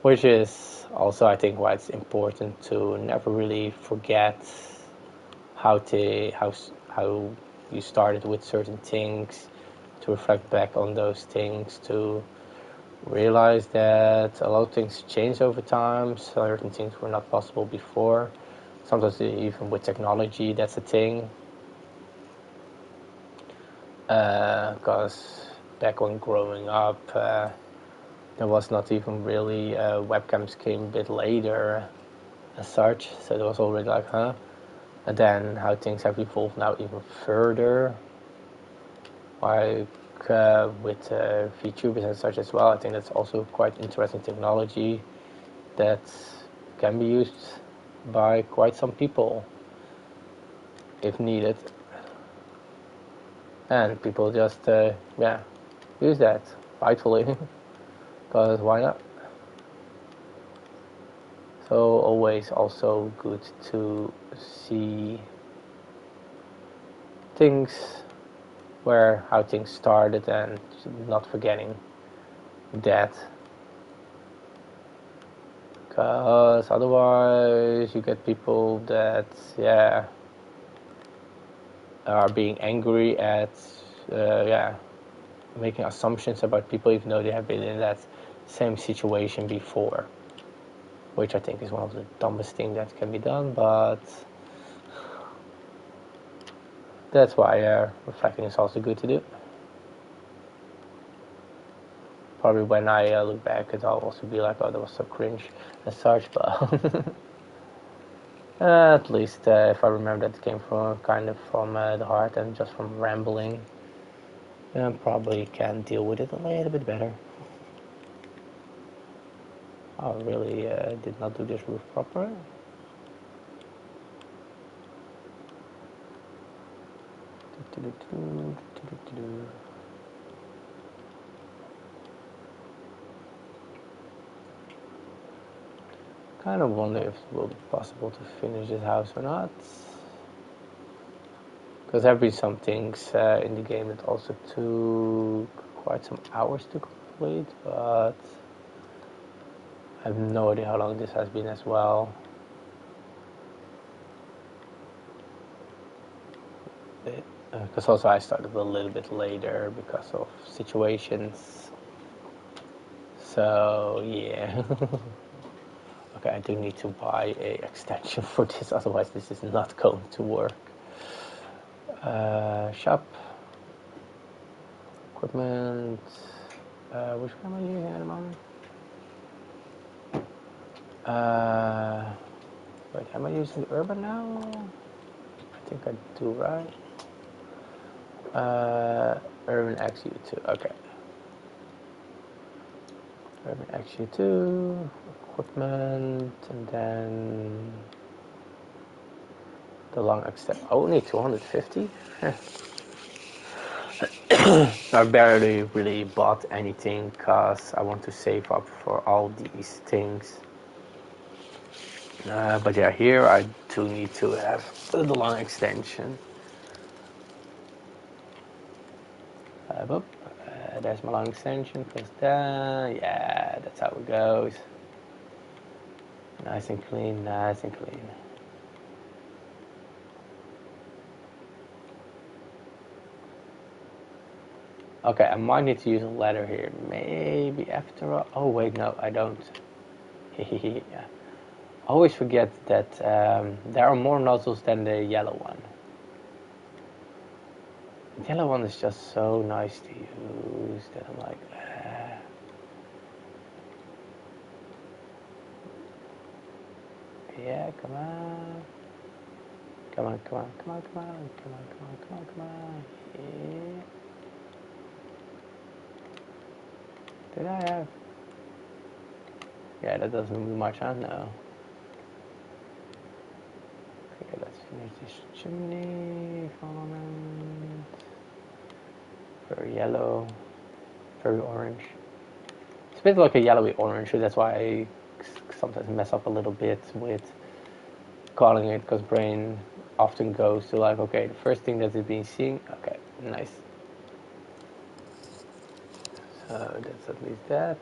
Which is also, I think, why it's important to never really forget how you started with certain things, to reflect back on those things, to realize that a lot of things change over time. Certain things were not possible before. Sometimes even with technology, that's a thing. Because back when growing up, there was not even really webcams came a bit later as such, so there was already like, huh? And then how things have evolved now even further, like with VTubers and such as well. I think that's also quite interesting technology that can be used by quite some people if needed, and people just use that rightfully because why not? So always also good to see things where how things started and not forgetting that, because otherwise you get people that are being angry at making assumptions about people even though they have been in that same situation before, which I think is one of the dumbest things that can be done, but that's why reflecting is also good to do. Probably when I look back, I'll also be like, oh, that was so cringe and such, but at least if I remember that it came from the heart and just from rambling, probably can deal with it a little bit better. I really did not do this roof proper. Kind of wonder if it will be possible to finish this house or not. Because there have been some things in the game that also took quite some hours to complete, but I have no idea how long this has been as well. Because also I started a little bit later because of situations. So yeah. Okay, I do need to buy a extension for this, otherwise this is not going to work. Shop. Equipment. Which one am I using at the moment? Wait, am I using Urban now? I think I do, right? Urban XU2, okay. Urban XU2, equipment, and then the long extend. Only 250? I barely really bought anything because I want to save up for all these things. But yeah, here I do need to have the long extension. There's my long extension, press that. Yeah, that's how it goes. Nice and clean, nice and clean. Okay, I might need to use a ladder here. Maybe after all. Oh, wait, no, I don't. Yeah. I always forget that there are more nozzles than the yellow one. The yellow one is just so nice to use that I'm like, yeah, come on. Come on, come on, come on, come on, come on, come on, come on, come on. Yeah. Did I have? Yeah, that doesn't move much on now. Okay, let's finish this chimney for a moment. Very yellow, very orange. It's a bit like a yellowy orange, so that's why I sometimes mess up a little bit with calling it, because brain often goes to like, okay, the first thing that is being seen, okay, nice. So that's at least that.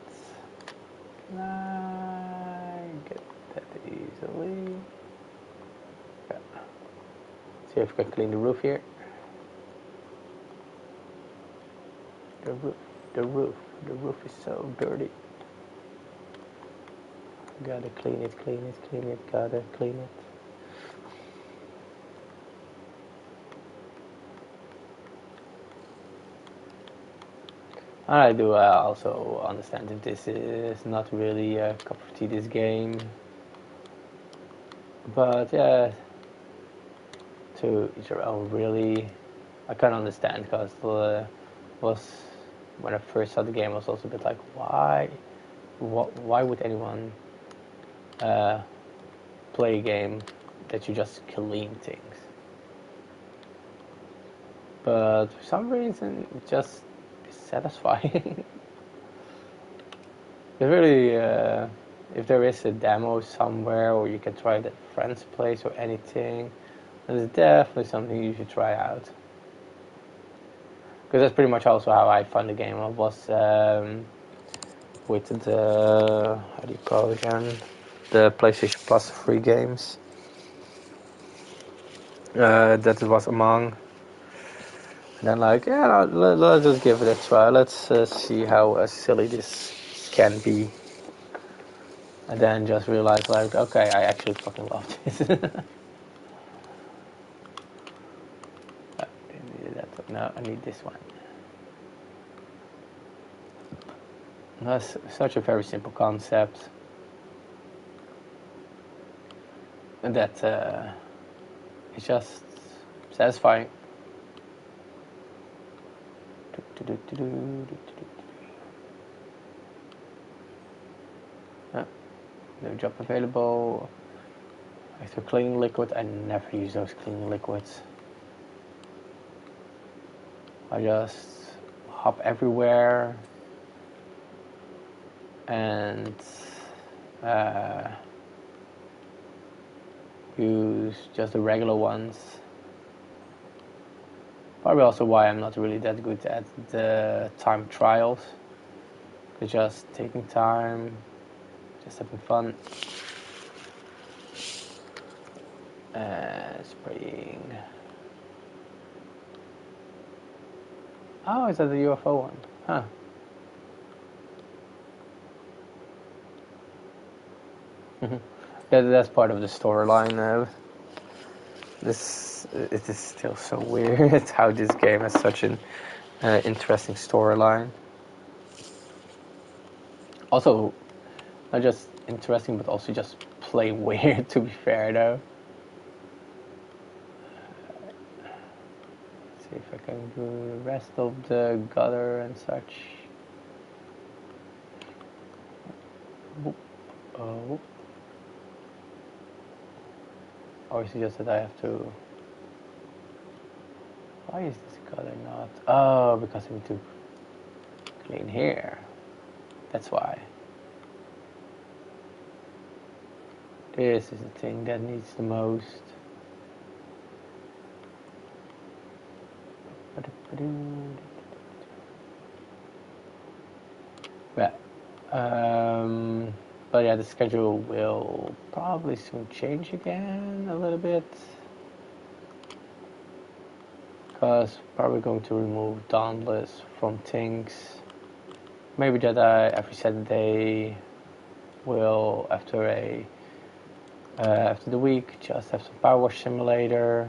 I get that easily. Yeah. See if we can clean the roof here. The roof is so dirty. Gotta clean it, gotta clean it. I do also understand that this is not really a cup of tea, this game. But yeah, to each their own, really. I can understand because was when I first saw the game, I was also a bit like, why would anyone uh, play a game that you just clean things? But for some reason, it just is satisfying. It really, if there is a demo somewhere, or you can try it at a friend's place or anything, then it's definitely something you should try out. Because that's pretty much also how I found the game. I was with the, how do you call it again? The PlayStation Plus free games. That was among. And then like, yeah, let's just give it a try. Let's see how silly this can be. And then just realize like, okay, I actually fucking love this. No, I need this one. That's such a very simple concept. And that it's just satisfying. No job available. After cleaning liquid, I never use those cleaning liquids. I just hop everywhere and use just the regular ones. Probably also why I'm not really that good at the time trials. It's just taking time, just having fun. Spraying. Oh, is that the UFO one? Huh. That's part of the storyline. It is still so weird how this game has such an interesting storyline. Also, not just interesting, but also just plain weird. To be fair, though. Let's see if I can do the rest of the gutter and such. Whoop. Whoop. Or is it just that I have to? Why is this gutter not? Oh, because I need to clean here. That's why. This is the thing that needs the most. Yeah. But yeah, the schedule will probably soon change again a little bit. Because probably going to remove Dauntless from things. Maybe that I every Saturday will after the week just have some Power Wash Simulator,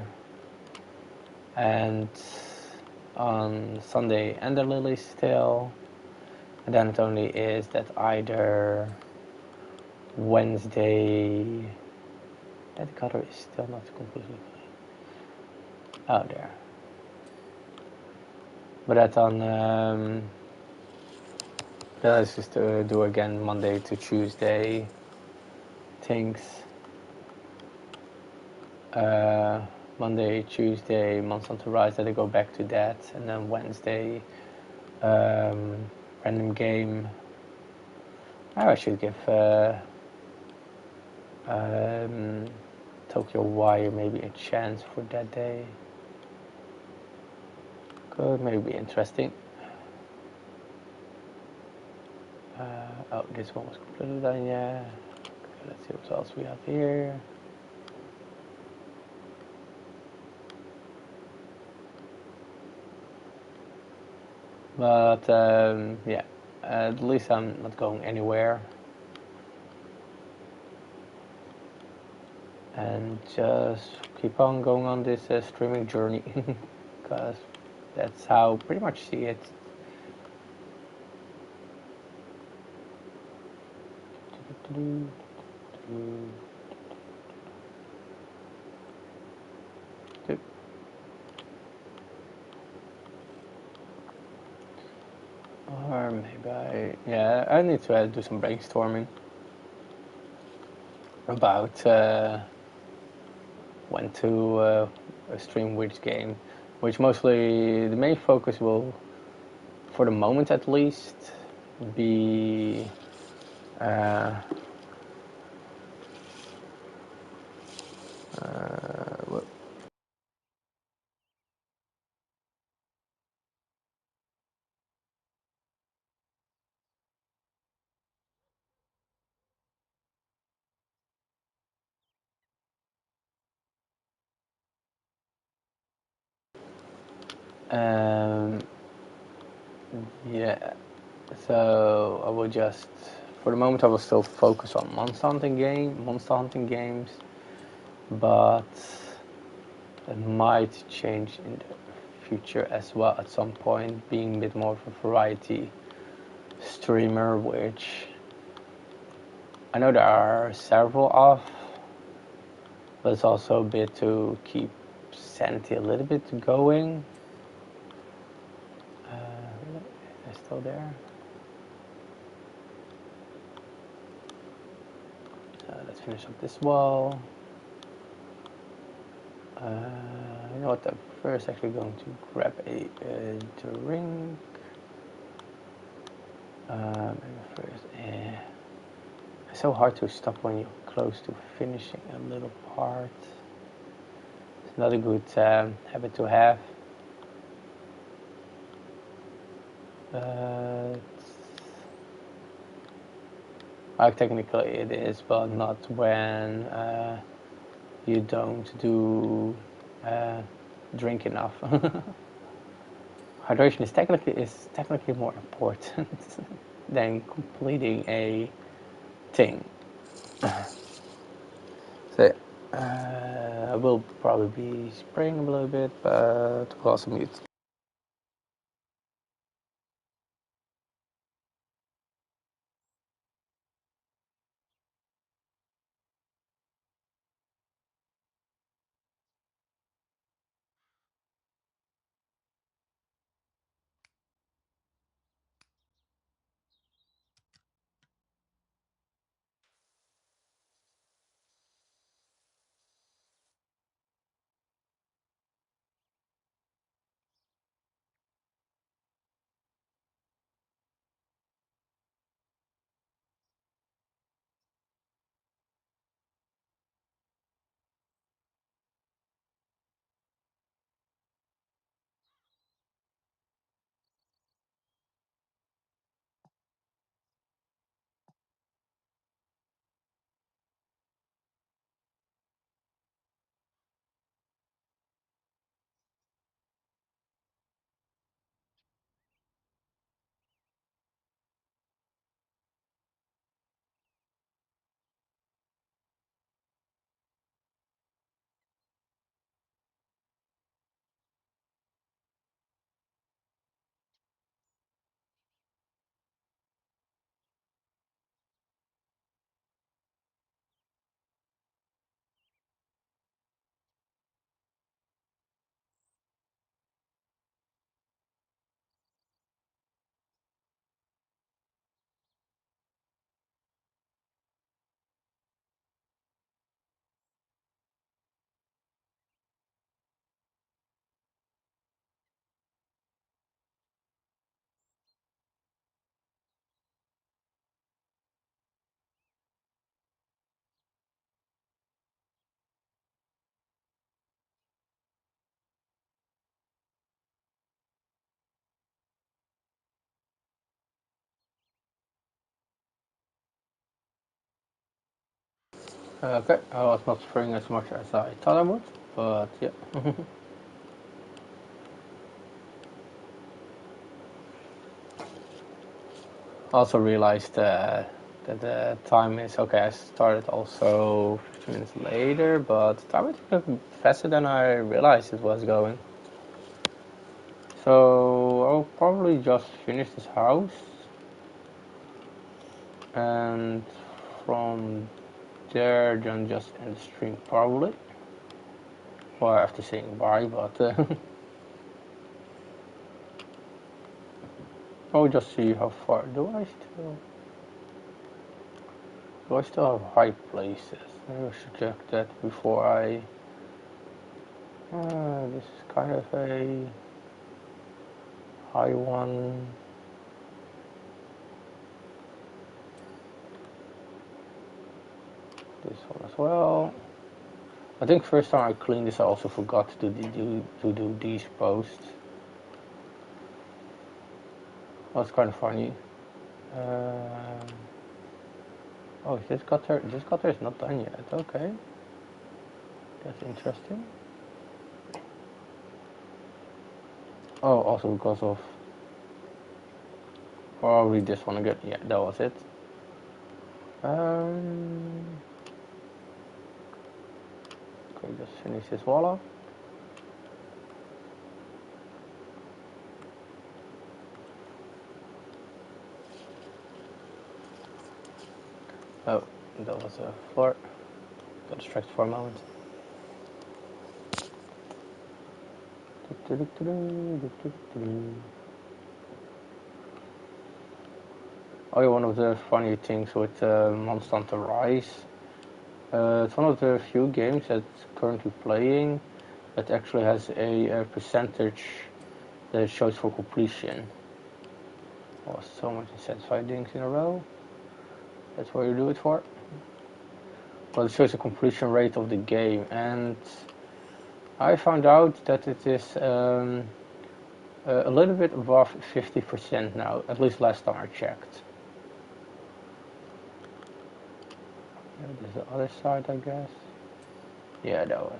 and on Sunday Ender Lily still, and then it only is that either Wednesday. That color is still not completely clean. Oh, there. But that's on. Let's just do again Monday to Tuesday things. Monday, Tuesday, Months on to Rise, that I go back to that, and then Wednesday, random game. I should give Tokyo Wire maybe a chance for that day. Could maybe be interesting. Oh, this one was completely done, yeah. Okay, let's see what else we have here. But yeah, at least I'm not going anywhere. And just keep on going on this streaming journey. Because that's how pretty much see it. Or maybe I need to do some brainstorming about when to stream which game, which mostly the main focus will, for the moment at least, be uh, what, um, yeah. So I will just, for the moment, I will still focus on monster hunting games, but it might change in the future as well at some point, being a bit more of a variety streamer, which I know there are several of, but it's also a bit to keep sanity a little bit going. They're still there. Let's finish up this wall. You know what? I'm first actually going to grab a drink. Maybe first. It's so hard to stop when you're close to finishing a little part. It's not a good habit to have. Like technically it is, but not when you don't do drink enough. Hydration is technically more important than completing a thing. So I will probably be spraying a little bit, but we'll also mute. Okay, I was not spraying as much as I thought I would, but yeah. I also realized that the time is okay. I started also 15 minutes later, but the time went faster than I realized it was going. So I'll probably just finish this house, and from there, then just end the stream probably. Or after saying bye, but I'll just see how far. Do I still have high places? Maybe I should check that before I. This is kind of a high one. This one as well. I think first time I cleaned this, I also forgot to do these posts. That's kind of funny. Oh, this gutter is not done yet. Okay, that's interesting. Oh, also because of probably this one again. Yeah, that was it. Okay, just finish this wall off. Oh, that was a floor. Got distracted for a moment. Oh yeah, one of the funny things with Monster Hunter Rise. It's one of the few games that's currently playing that actually has a percentage that shows for completion. Oh, so much satisfying things in a row. That's what you do it for. Well, it shows a completion rate of the game, and I found out that it is a little bit above 50% now, at least last time I checked. This is the other side, I guess. Yeah, that was.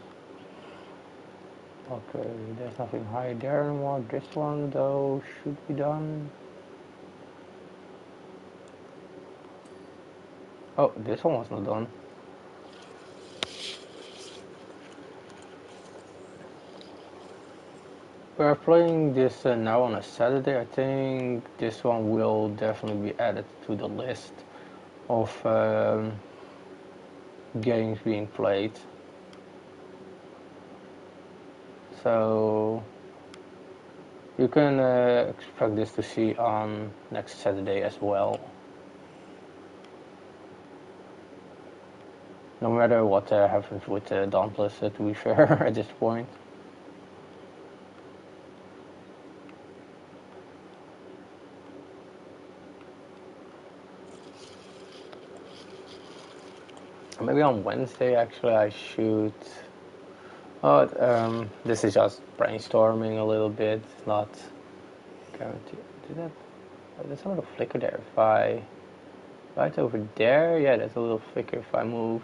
Okay, there's nothing high there anymore. This one, though, should be done. Oh, this one was not done. We're playing this now on a Saturday. I think this one will definitely be added to the list of games being played. So you can expect this to see on next Saturday as well. No matter what happens with Dauntless, to be fair, at this point. Maybe on Wednesday, actually, I should. Oh, this is just brainstorming a little bit, not guaranteed. There's a little flicker there. If I right over there, yeah, there's a little flicker. If I move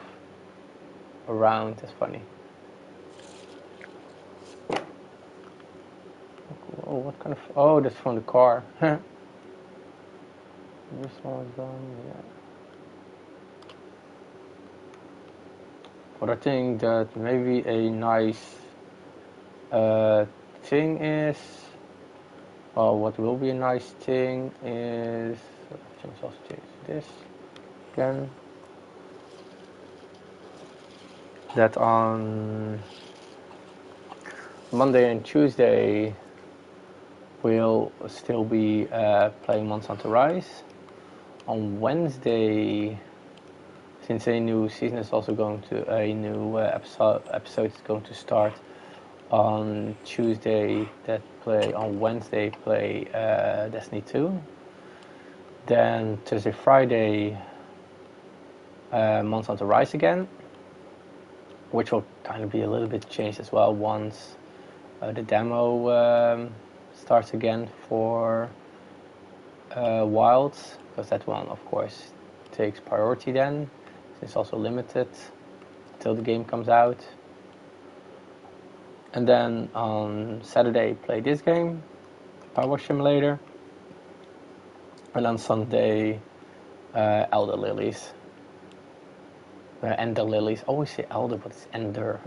around, that's funny. Oh, what kind of? Oh, that's from the car. This one's done. Yeah. But I think that maybe a nice thing is, what will be a nice thing is, I'll change this again, that on Monday and Tuesday we'll still be playing Monster Hunter Rise. On Wednesday, since a new season is also going to, a new episode is going to start on Tuesday, on Wednesday play Destiny 2. Then Thursday, Friday, Monster Hunter Rise again, which will kind of be a little bit changed as well once the demo starts again for Wilds, because that one, of course, takes priority then. It's also limited till the game comes out. And then on Saturday, play this game, Power Simulator. And on Sunday, Elder Lilies. Ender Lilies. I always say Elder, but it's Ender.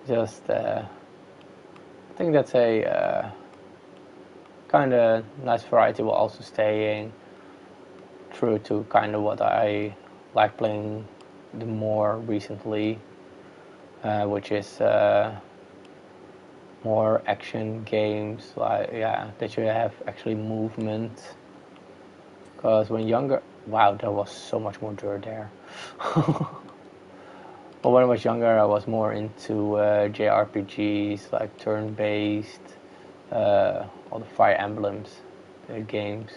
Just, I think that's a kind of nice variety while also staying true to kind of what I like playing the more recently, which is more action games, like that you have actually movement. Because when younger, wow, there was so much more dirt there. But when I was younger, I was more into JRPGs, like turn-based, all the Fire Emblems games.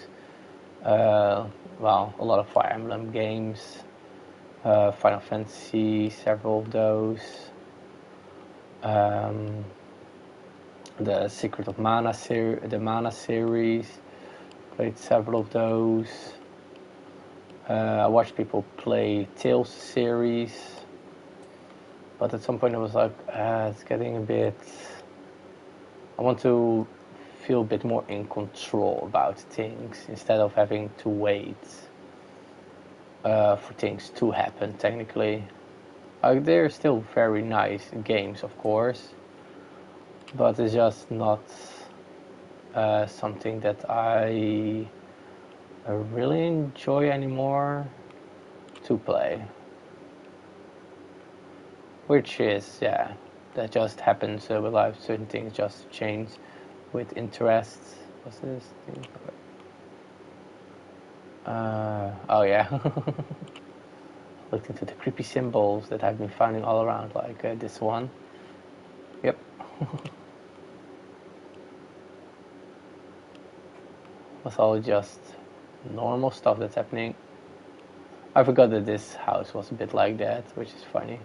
Well, a lot of Fire Emblem games, Final Fantasy, several of those. The Secret of Mana the Mana series, played several of those. I watched people play Tales series, but at some point I was like, it's getting a bit. I want to feel a bit more in control about things instead of having to wait for things to happen. Technically, they're still very nice games, of course, but it's just not something that I really enjoy anymore to play. Which is, that just happens with life. Certain things just change with interests. What's this thing? Oh yeah. Looked into the creepy symbols that I've been finding all around, like this one. Yep. Was all just normal stuff that's happening. I forgot that this house was a bit like that, which is funny.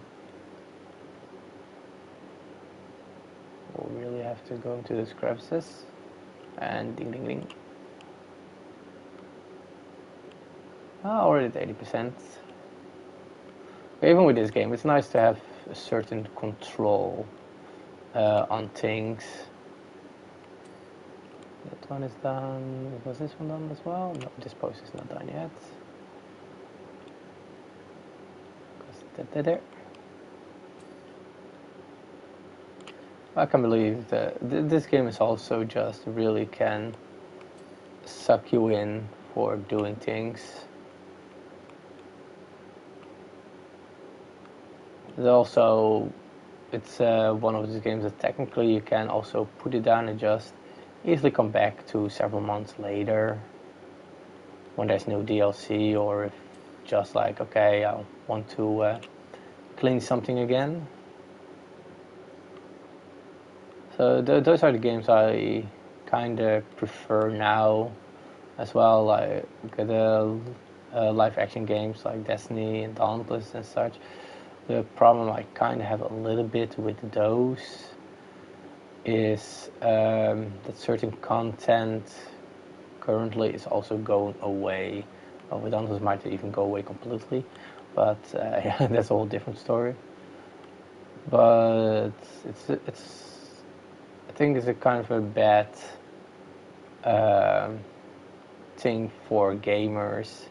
We'll really have to go into the crevices. And ding ding ding. Already at 80%. Even with this game, it's nice to have a certain control on things. That one is done. Was this one done as well? No, this post is not done yet. There. I can't believe that this game is also just really can suck you in for doing things. It's also, it's one of those games that technically you can also put it down and just easily come back to several months later when there's no DLC, or if just like, okay, I want to clean something again. So those are the games I kind of prefer now as well, like the live action games like Destiny and Dauntless and such. The problem I kind of have a little bit with those is that certain content currently is also going away. Well, with Dauntless might even go away completely, but yeah, that's a whole different story. But it's I think it's a kind of a bad thing for gamers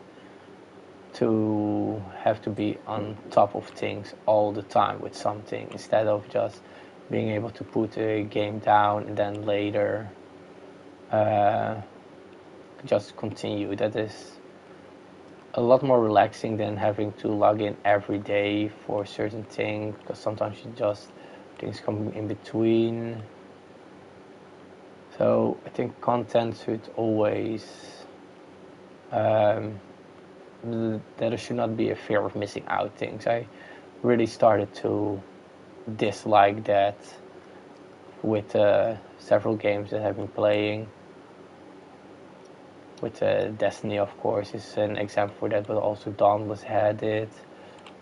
to have to be on top of things all the time with something, instead of just being able to put a game down and then later just continue. That is a lot more relaxing than having to log in every day for a certain thing, because sometimes things come in between. So I think content should always there should not be a fear of missing out things. I really started to dislike that with several games that I've been playing. With Destiny, of course, is an example for that, but also Dauntless had it.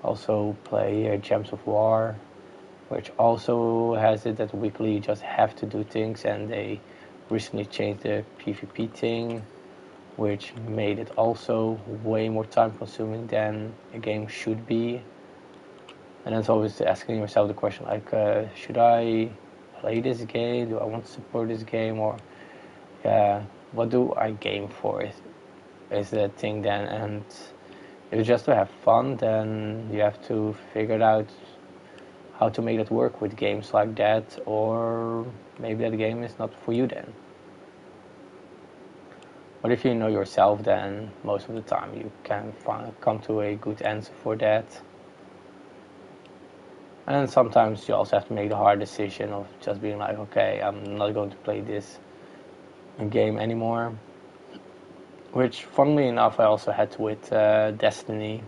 Also play Gems of War, which also has it that weekly you just have to do things, and they recently changed the PvP thing, which made it also way more time consuming than a game should be. And it's always asking yourself the question like, should I play this game? Do I want to support this game? Or what do I game for is the thing then. And if it's just to have fun, then you have to figure it out how to make that work with games like that, or maybe that game is not for you then. But if you know yourself, then most of the time you can come to a good answer for that. And sometimes you also have to make the hard decision of just being like, okay, I'm not going to play this game anymore. Which, funnily enough, I also had with Destiny.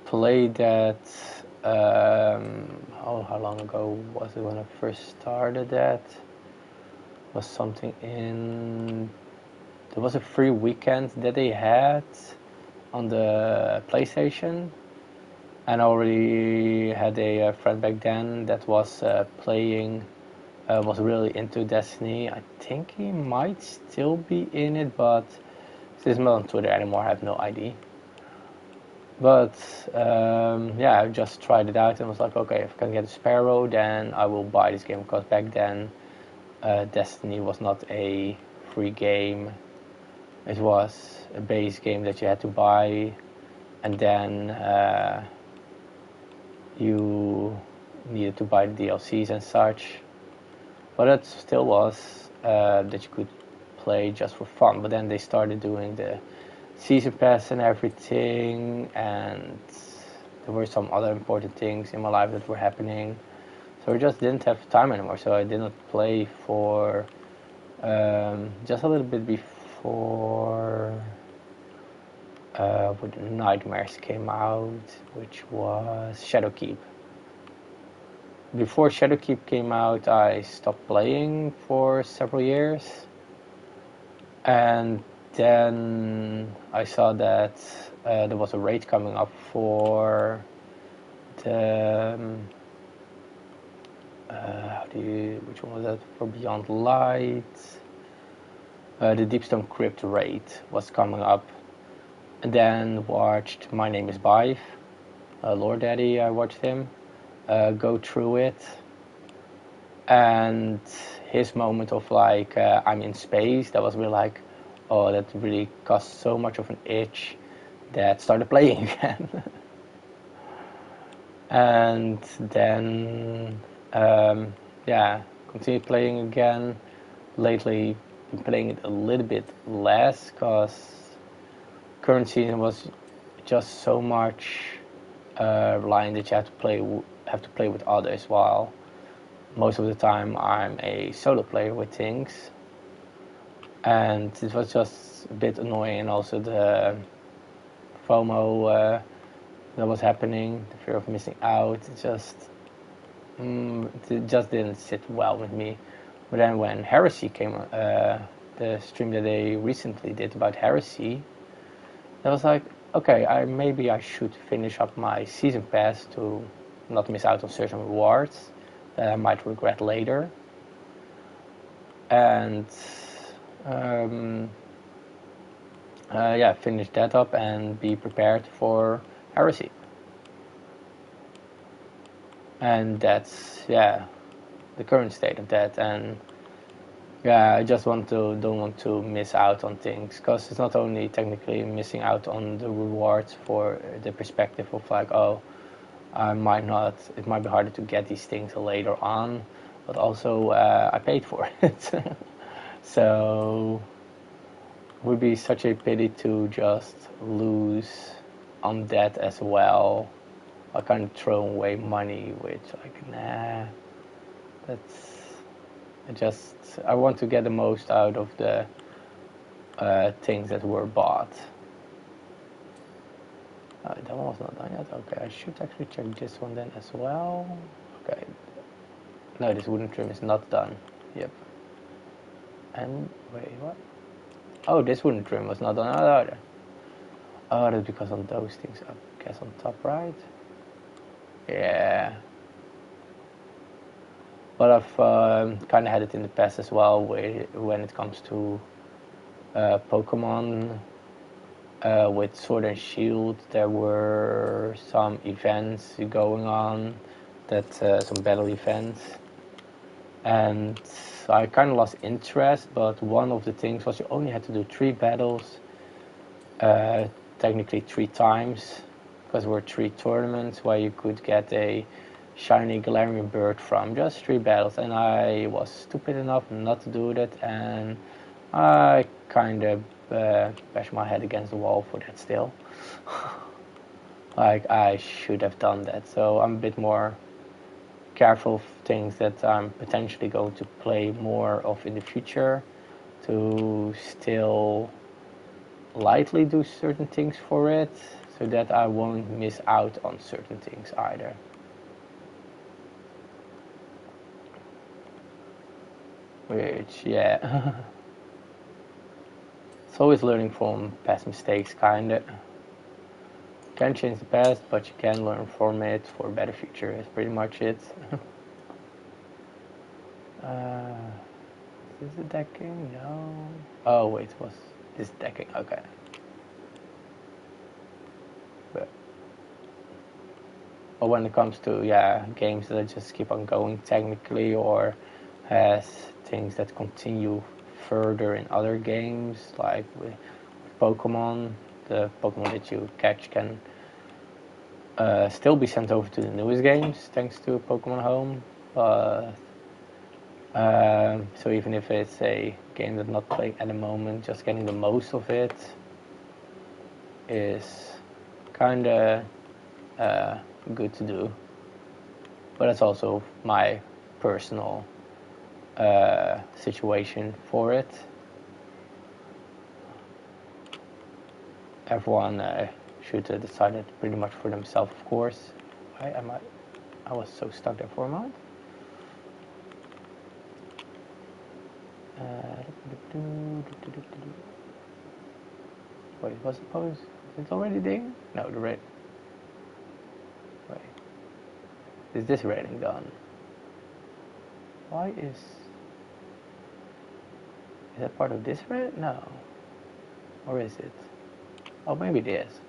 Played that. How long ago was it when I first started that? Was something in. There was a free weekend that they had on the PlayStation, and I already had a friend back then that was playing. Was really into Destiny. I think he might still be in it, but he's not on Twitter anymore. I have no idea. But yeah, I just tried it out and was like, okay, if I can get a Sparrow, then I will buy this game. Because back then, Destiny was not a free game. It was a base game that you had to buy, and then you needed to buy the DLCs and such. But it still was that you could play just for fun. But then they started doing the season pass and everything, and there were some other important things in my life that were happening, so I just didn't have time anymore. So I did not play for just a little bit before when Nightmares came out, which was Shadowkeep. Before Shadowkeep came out, I stopped playing for several years, and then I saw that there was a raid coming up for the which one was that, for Beyond Light? The Deepstone Crypt raid was coming up, and then watched My Name is Bive, Lord Daddy. I watched him go through it, and his moment of like I'm in space, that was really like, oh, that really caused so much of an itch that started playing again. And then yeah, continued playing again. Lately been playing it a little bit less because current season was just so much relying that you have to play with others, while most of the time I'm a solo player with things, and it was just a bit annoying. And also the FOMO that was happening, the fear of missing out, it just didn't sit well with me. But then when Heresy came, the stream that they recently did about Heresy, I was like, okay, maybe I should finish up my season pass to not miss out on certain rewards that I might regret later. And yeah, finish that up and be prepared for Heresy. And that's, yeah, the current state of that. And yeah, I just don't want to miss out on things, because it's not only technically missing out on the rewards for the perspective of like, oh, it might be harder to get these things later on, but also I paid for it. So it would be such a pity to just lose on that as well. I kind of throw away money, which like, nah, I want to get the most out of the things that were bought. That one was not done yet. Okay, I should actually check this one then as well. Okay, no, this wooden trim is not done. Yep. And wait, what? Oh, this wooden trim was not done either. Oh, that's because on those things, I guess on top right. Yeah. But I've kind of had it in the past as well, when it comes to Pokemon. With Sword and Shield, there were some events going on, some battle events, and I kind of lost interest. But one of the things was you only had to do 3 battles, technically 3 times, because there were 3 tournaments where you could get a shiny Galarian bird from just 3 battles, and I was stupid enough not to do that, and I kind of bashed my head against the wall for that still. Like, I should have done that, so I'm a bit more careful of things that I'm potentially going to play more of in the future, to still lightly do certain things for it, so that I won't miss out on certain things either. Which, yeah, it's always learning from past mistakes, kinda. Can't change the past, but you can learn from it for a better future. Is pretty much it. Is this a decking? No. Oh wait, it was this decking. Okay. But when it comes to games that just keep on going technically, or has things that continue further in other games, like with Pokemon, the Pokemon that you catch can still be sent over to the newest games thanks to Pokemon Home. So even if it's a game that's not playing at the moment, just getting the most of it is kinda good to do. But that's also my personal situation for it. Everyone should decide it pretty much for themselves, of course. Why am I was so stuck there for a moment. Wait, was it pose? Is it already there? No, the red. Wait. Is this rating done? Why is that part of this red? No. Or is it? Oh, maybe it is.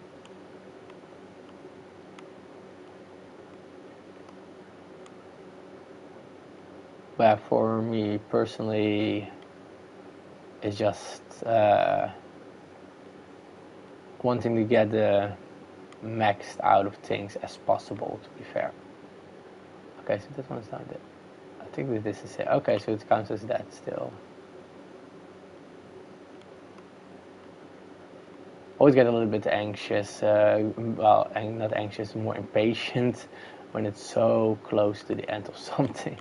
But for me personally, it's just wanting to get the maxed out of things as possible, to be fair. Okay, so this one's not it. I think that this is it. Okay, so it counts as that still. Always get a little bit anxious, well, not anxious, more impatient when it's so close to the end of something.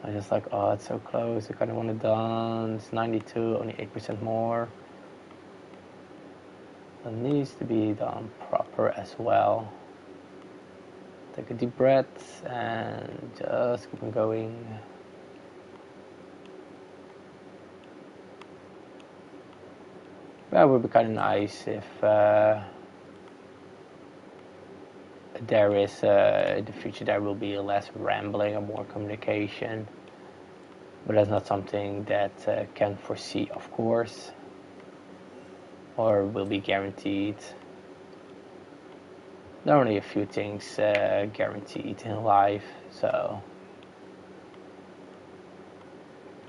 I'm just like, oh, it's so close, I kind of want it done. It's 92, only 8% more. It needs to be done proper as well. Take a deep breath and just keep on going. That would be kind of nice if there is, in the future there will be less rambling and more communication. But that's not something that can foresee, of course, or will be guaranteed. There are only a few things guaranteed in life, so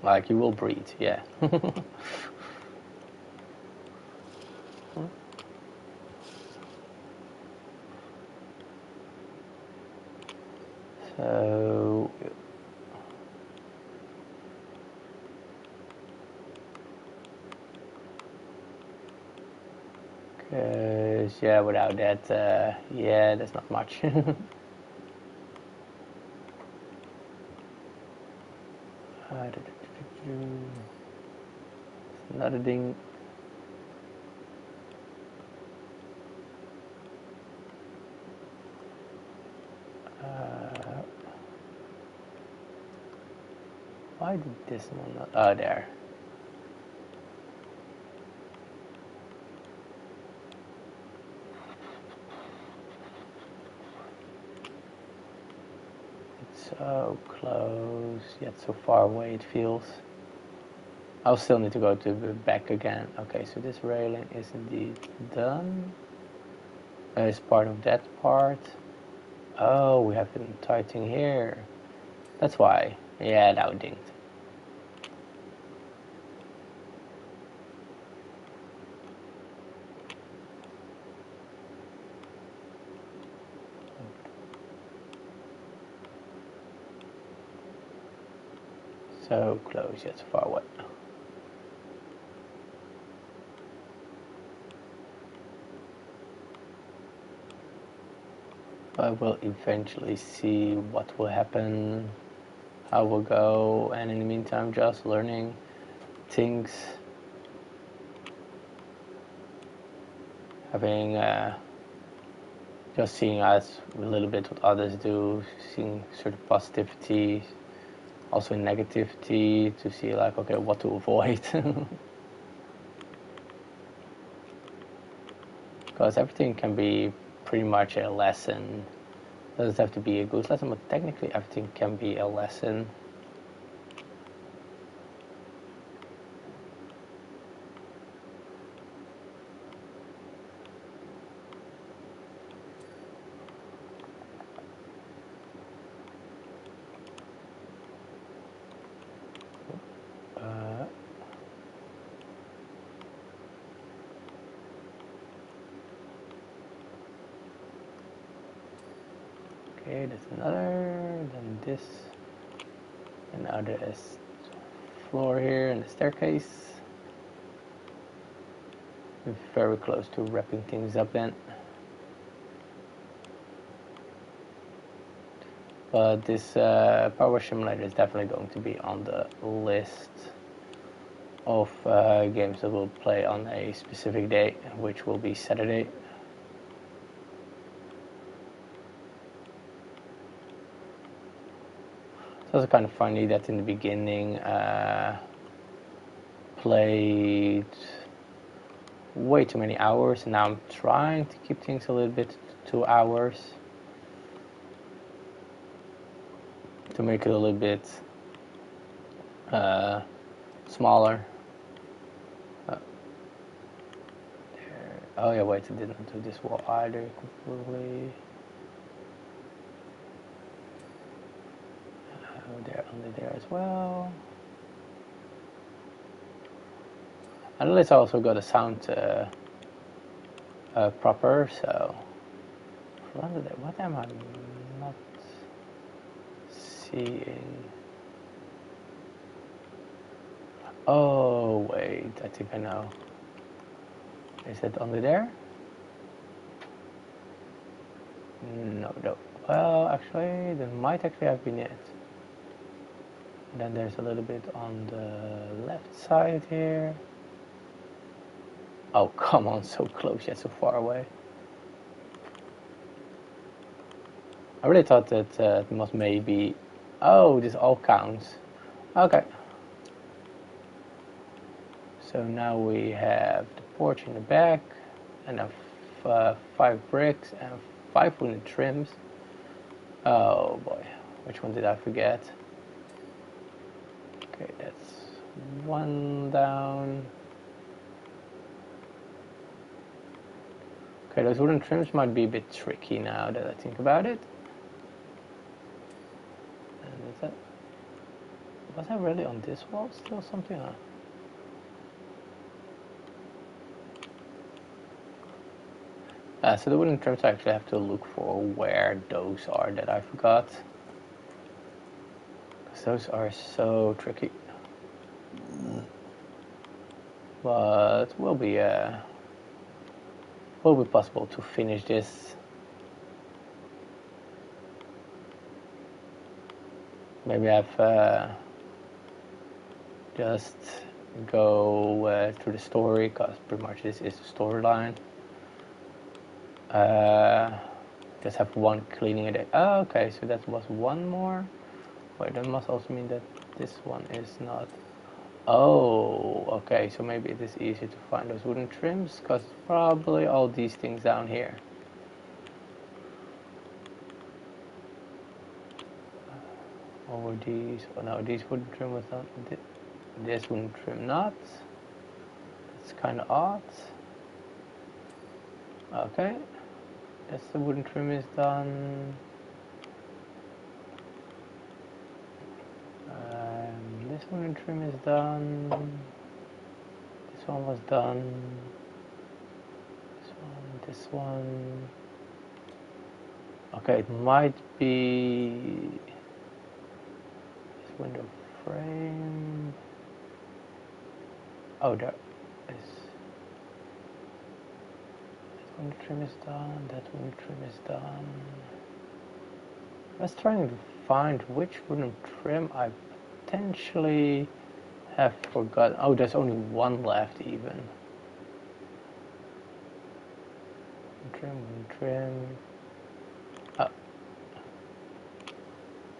like you will breathe, yeah. So because without that, that's not much. Another thing. Why did this one not? Oh, there. It's so close, yet so far away it feels. I'll still need to go to the back again. Okay, so this railing is indeed done. As part of that part. Oh, we have been tightening here. That's why. Yeah, that would dinged. So close, yet so far away. I will eventually see what will happen, how it will go, and in the meantime just learning things, having just seeing as a little bit what others do, seeing certain positivity, also negativity, to see like, okay, what to avoid. Because everything can be pretty much a lesson. It doesn't have to be a good lesson, but technically everything can be a lesson. Okay, that's another, then this, and now there's floor here and the staircase. We're very close to wrapping things up then. But this Power Simulator is definitely going to be on the list of games that we'll play on a specific day, which will be Saturday. It's also kind of funny that in the beginning played way too many hours, and now I'm trying to keep things a little bit to 2 hours to make it a little bit smaller. Oh yeah, wait, I didn't do this wall either completely. There, under there as well. And let's also got a sound proper, so what am I not seeing? Oh wait, I think I know. Is that under there? No. Well, actually, that might actually have been it. And then there's a little bit on the left side here. Oh, come on, so close yet so far away. I really thought that it must maybe... Oh, this all counts. Okay. So now we have the porch in the back, and 5 bricks and 5 wooden trims. Oh boy, which one did I forget? Okay, that's 1 down. Okay, those wooden trims might be a bit tricky now that I think about it. And is that... Was I really on this wall still something? So the wooden trims, I actually have to look for where those are that I forgot. Because those are so tricky. But will be possible to finish this. Maybe I've just go through the story, because pretty much this is the storyline. Just have 1 cleaning a day. Oh, okay, so that was 1 more. Wait, that must also mean that this one is not... Oh, okay, so maybe it is easier to find those wooden trims, because probably all these things down here. Or were these... Oh no, these wooden trim was not... This wooden trim not. It's kind of odd. Okay. That's the wooden trim is done. This wooden trim is done. This one was done. This one. Okay, it might be this window frame. Oh, there is. That one trim is done. That one trim is done. Let's try and find which wooden trim I potentially have forgotten. Oh, there's only one left even. One trim. Oh.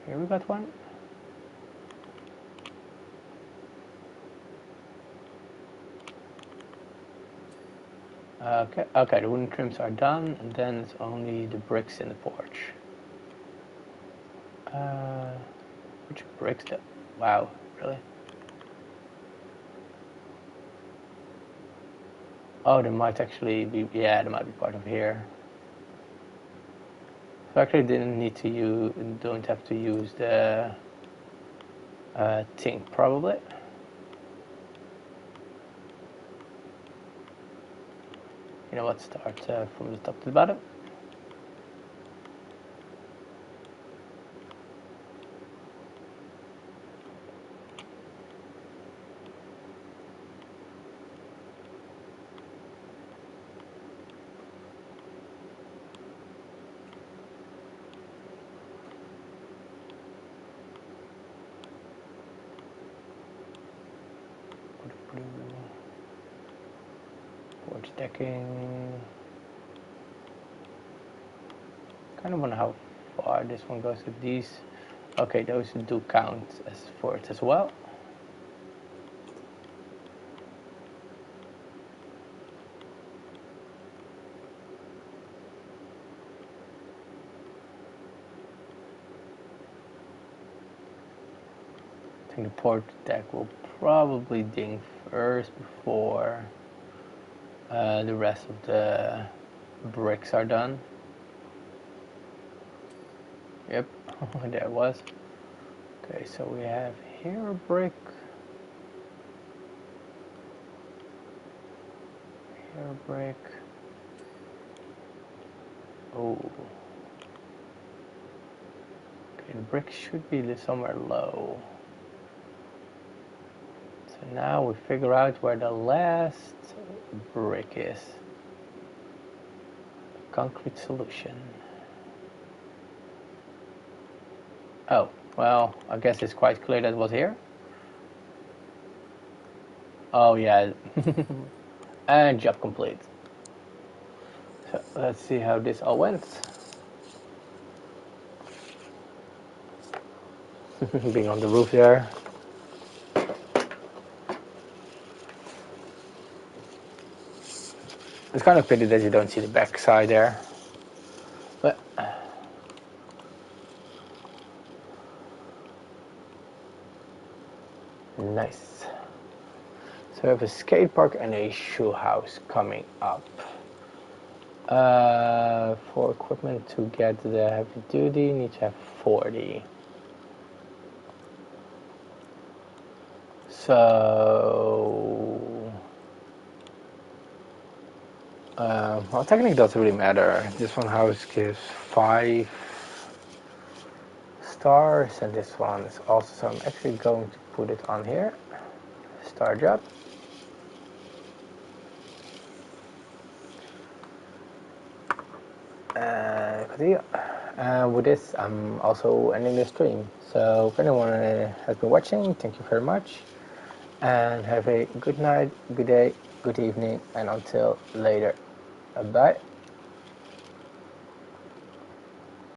Here we got one. Okay, the wooden trims are done, and then it's only the bricks in the porch. Which bricks though? Wow, really? Oh, there might actually be, yeah, there might be part of here. So I actually didn't need to use, don't have to use the thing, probably. You know what, start from the top to the bottom. Porch decking. Kind of wonder how far this one goes with these. Okay, those do count as for it as well. I think the porch deck will probably ding first before the rest of the bricks are done. Yep, there it was. Okay, so we have here a brick. Here a brick. Oh. Okay, the brick should be somewhere low. So now we figure out where the last brick is. Concrete solution. Oh, well, I guess it's quite clear that it was here. Oh yeah. And job complete. So let's see how this all went. Being on the roof there. It's kind of pity that you don't see the back side there. But nice. So we have a skate park and a shoe house coming up. For equipment to get the heavy duty, you need to have 40. So, well, technically it doesn't really matter. This one house gives 5 stars, and this one is also. So I'm actually going to put it on here. Star job. With this, I'm also ending the stream. So if anyone has been watching, thank you very much, and have a good night, good day, good evening, and until later. Bye.